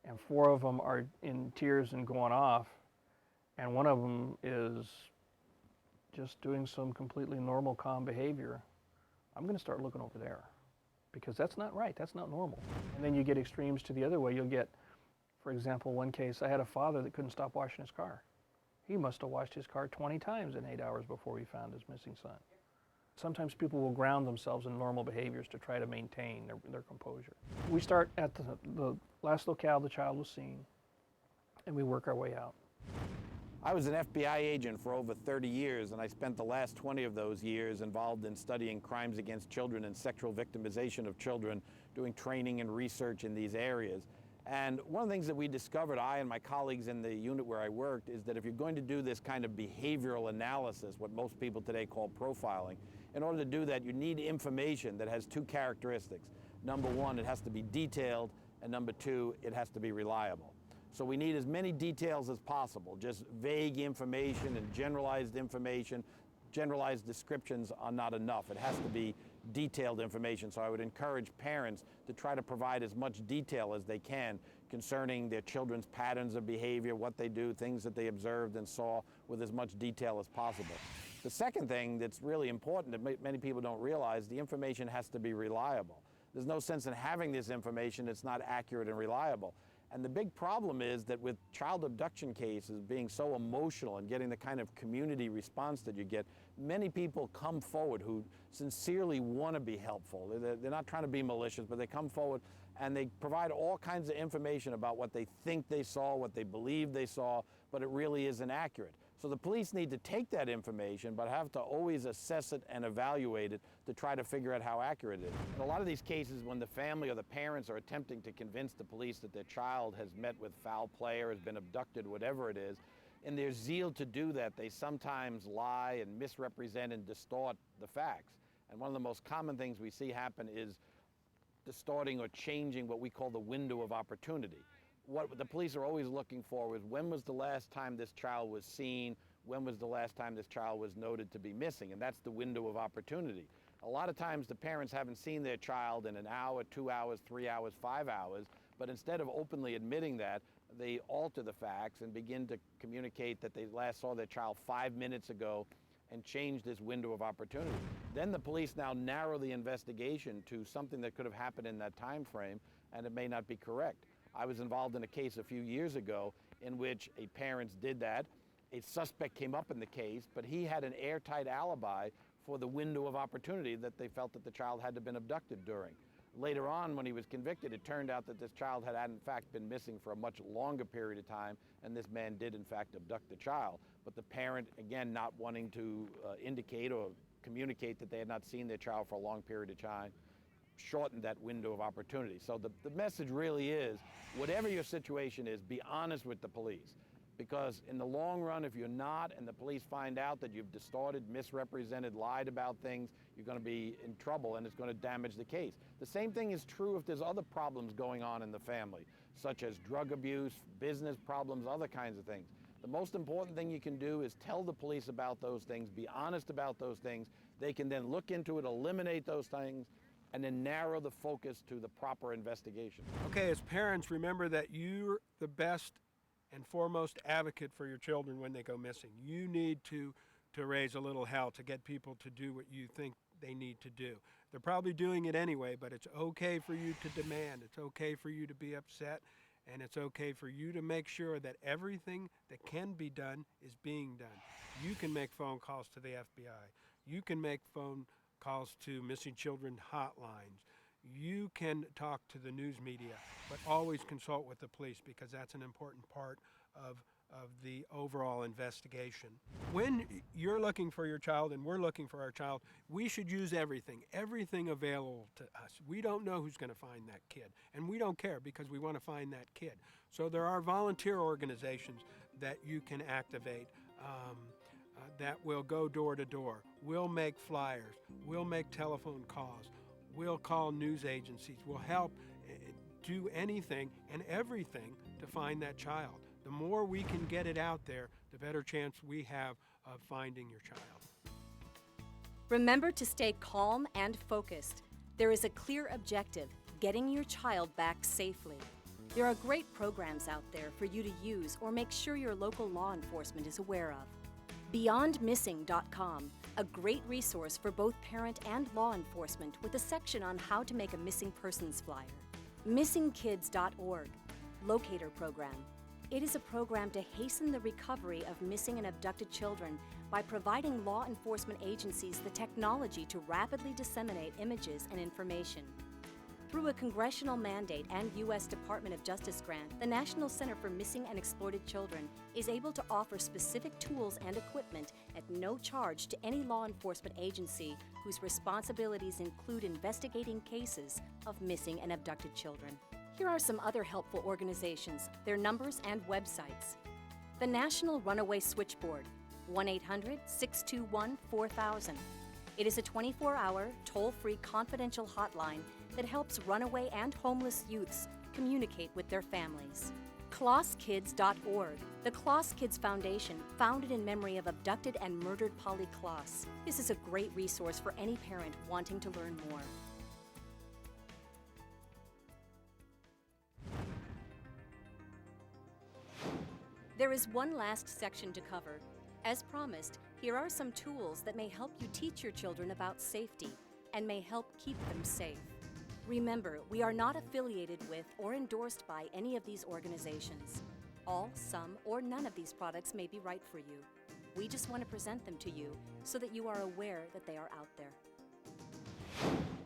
and 4 of them are in tears and going off, and one of them is just doing some completely normal, calm behavior, I'm going to start looking over there because that's not right. That's not normal. And then you get extremes to the other way. You'll get, for example, one case, I had a father that couldn't stop washing his car. He must have washed his car 20 times in 8 hours before we found his missing son. Sometimes people will ground themselves in normal behaviors to try to maintain their composure. We start at the last locale the child was seen, and we work our way out. I was an FBI agent for over 30 years, and I spent the last 20 of those years involved in studying crimes against children and sexual victimization of children, doing training and research in these areas. And one of the things that we discovered, I and my colleagues in the unit where I worked, is that if you're going to do this kind of behavioral analysis, what most people today call profiling, in order to do that, you need information that has two characteristics. Number one, it has to be detailed, and number two, it has to be reliable. So we need as many details as possible. Just vague information and generalized information, generalized descriptions are not enough. It has to be detailed information. So I would encourage parents to try to provide as much detail as they can concerning their children's patterns of behavior, what they do, things that they observed and saw, with as much detail as possible. The second thing that's really important that many people don't realize, the information has to be reliable. There's no sense in having this information that's not accurate and reliable. And the big problem is that with child abduction cases being so emotional and getting the kind of community response that you get, many people come forward who sincerely want to be helpful. They're not trying to be malicious, but they come forward and they provide all kinds of information about what they think they saw, what they believe they saw, but it really isn't accurate. So the police need to take that information, but have to always assess it and evaluate it to try to figure out how accurate it is. In a lot of these cases, when the family or the parents are attempting to convince the police that their child has met with foul play or has been abducted, whatever it is, in their zeal to do that, they sometimes lie and misrepresent and distort the facts. And one of the most common things we see happen is distorting or changing what we call the window of opportunity. What the police are always looking for is, when was the last time this child was seen? When was the last time this child was noted to be missing? And that's the window of opportunity. A lot of times the parents haven't seen their child in an hour, 2 hours, 3 hours, 5 hours, but instead of openly admitting that, they alter the facts and begin to communicate that they last saw their child 5 minutes ago and change this window of opportunity. Then the police now narrow the investigation to something that could have happened in that time frame, and it may not be correct. I was involved in a case a few years ago in which a parents did that. A suspect came up in the case, but he had an airtight alibi for the window of opportunity that they felt that the child had to have been abducted during. Later on, when he was convicted, it turned out that this child had in fact been missing for a much longer period of time, and this man did in fact abduct the child. But the parent, again, not wanting to indicate or communicate that they had not seen their child for a long period of time, shortened that window of opportunity. So the message really is, whatever your situation is, be honest with the police. Because in the long run, if you're not, and the police find out that you've distorted, misrepresented, lied about things, you're going to be in trouble, and it's going to damage the case. The same thing is true if there's other problems going on in the family, such as drug abuse, business problems, other kinds of things. The most important thing you can do is tell the police about those things, be honest about those things. They can then look into it, eliminate those things, and then narrow the focus to the proper investigation. Okay, as parents, remember that you're the best and foremost advocate for your children when they go missing. You need to raise a little hell to get people to do what you think they need to do. They're probably doing it anyway, but it's okay for you to demand. It's okay for you to be upset, and it's okay for you to make sure that everything that can be done is being done. You can make phone calls to the FBI. You can make phone calls to missing children hotlines. You can talk to the news media, but always consult with the police, because that's an important part of the overall investigation. When you're looking for your child and we're looking for our child, we should use everything available to us. We don't know who's going to find that kid, and we don't care, because we want to find that kid. So there are volunteer organizations that you can activate that will go door to door. We'll make flyers. We'll make telephone calls. We'll call news agencies. We'll help do anything and everything to find that child. The more we can get it out there, the better chance we have of finding your child. Remember to stay calm and focused. There is a clear objective: getting your child back safely. There are great programs out there for you to use or make sure your local law enforcement is aware of. BeyondMissing.com, a great resource for both parent and law enforcement, with a section on how to make a missing persons flyer. MissingKids.org, locator program. It is a program to hasten the recovery of missing and abducted children by providing law enforcement agencies the technology to rapidly disseminate images and information. Through a congressional mandate and U.S. Department of Justice grant, the National Center for Missing and Exploited Children is able to offer specific tools and equipment at no charge to any law enforcement agency whose responsibilities include investigating cases of missing and abducted children. Here are some other helpful organizations, their numbers and websites. The National Runaway Switchboard, 1-800-621-4000. It is a 24-hour, toll-free confidential hotline that helps runaway and homeless youths communicate with their families. ClossKids.org, the Kloss Kids Foundation, founded in memory of abducted and murdered Polly Kloss. This is a great resource for any parent wanting to learn more. There is one last section to cover. As promised, here are some tools that may help you teach your children about safety and may help keep them safe. Remember, we are not affiliated with or endorsed by any of these organizations. All, some, or none of these products may be right for you. We just want to present them to you so that you are aware that they are out there.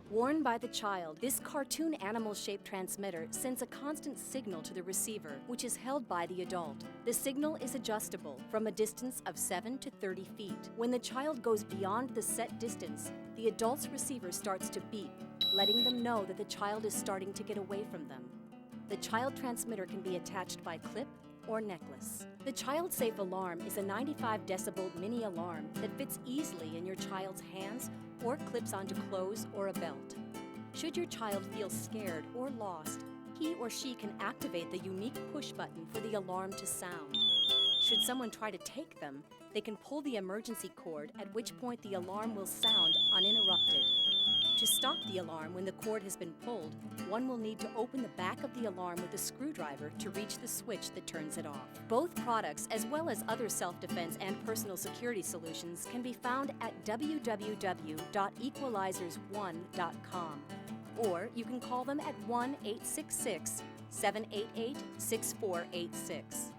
Worn by the child, this cartoon animal-shaped transmitter sends a constant signal to the receiver, which is held by the adult. The signal is adjustable from a distance of 7 to 30 feet. When the child goes beyond the set distance, the adult's receiver starts to beep, letting them know that the child is starting to get away from them. The child transmitter can be attached by clip or necklace. The child-safe alarm is a 95 decibel mini alarm that fits easily in your child's hands or clips onto clothes or a belt. Should your child feel scared or lost, he or she can activate the unique push button for the alarm to sound. Should someone try to take them, they can pull the emergency cord, at which point the alarm will sound uninterrupted. To stop the alarm when the cord has been pulled, one will need to open the back of the alarm with a screwdriver to reach the switch that turns it off. Both products, as well as other self-defense and personal security solutions, can be found at www.equalizers1.com, or you can call them at 1-866-788-6486.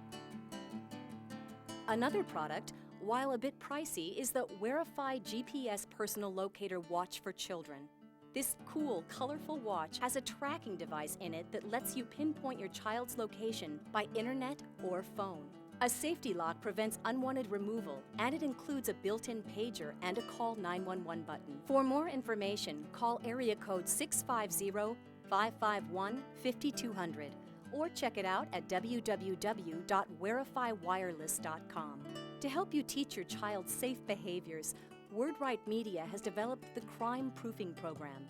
Another product, while a bit pricey, is the Wearify GPS Personal Locator Watch for Children. This cool, colorful watch has a tracking device in it that lets you pinpoint your child's location by internet or phone. A safety lock prevents unwanted removal, and it includes a built-in pager and a Call 911 button. For more information, call area code 650-551-5200 or check it out at www.wearifywireless.com. To help you teach your child safe behaviors, WordWrite Media has developed the Crime Proofing Program.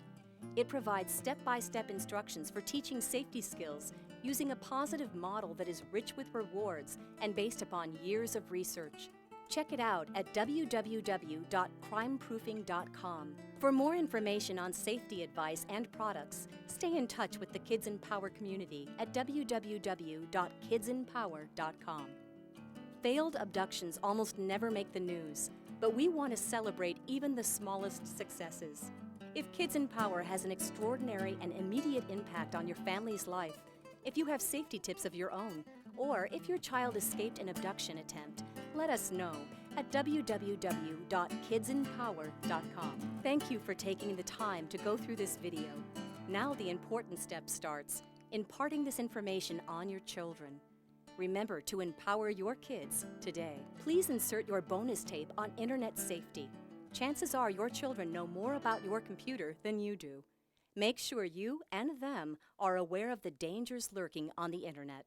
It provides step-by-step instructions for teaching safety skills using a positive model that is rich with rewards and based upon years of research. Check it out at www.crimeproofing.com. For more information on safety advice and products, stay in touch with the Kidz'n Power community at www.kidsenpower.com. Failed abductions almost never make the news, but we want to celebrate even the smallest successes. If Kidz'n Power has an extraordinary and immediate impact on your family's life, if you have safety tips of your own, or if your child escaped an abduction attempt, let us know at www.kidsenpower.com. Thank you for taking the time to go through this video. Now the important step starts, imparting this information on your children. Remember to empower your kids today. Please insert your bonus tape on internet safety. Chances are your children know more about your computer than you do. Make sure you and them are aware of the dangers lurking on the internet.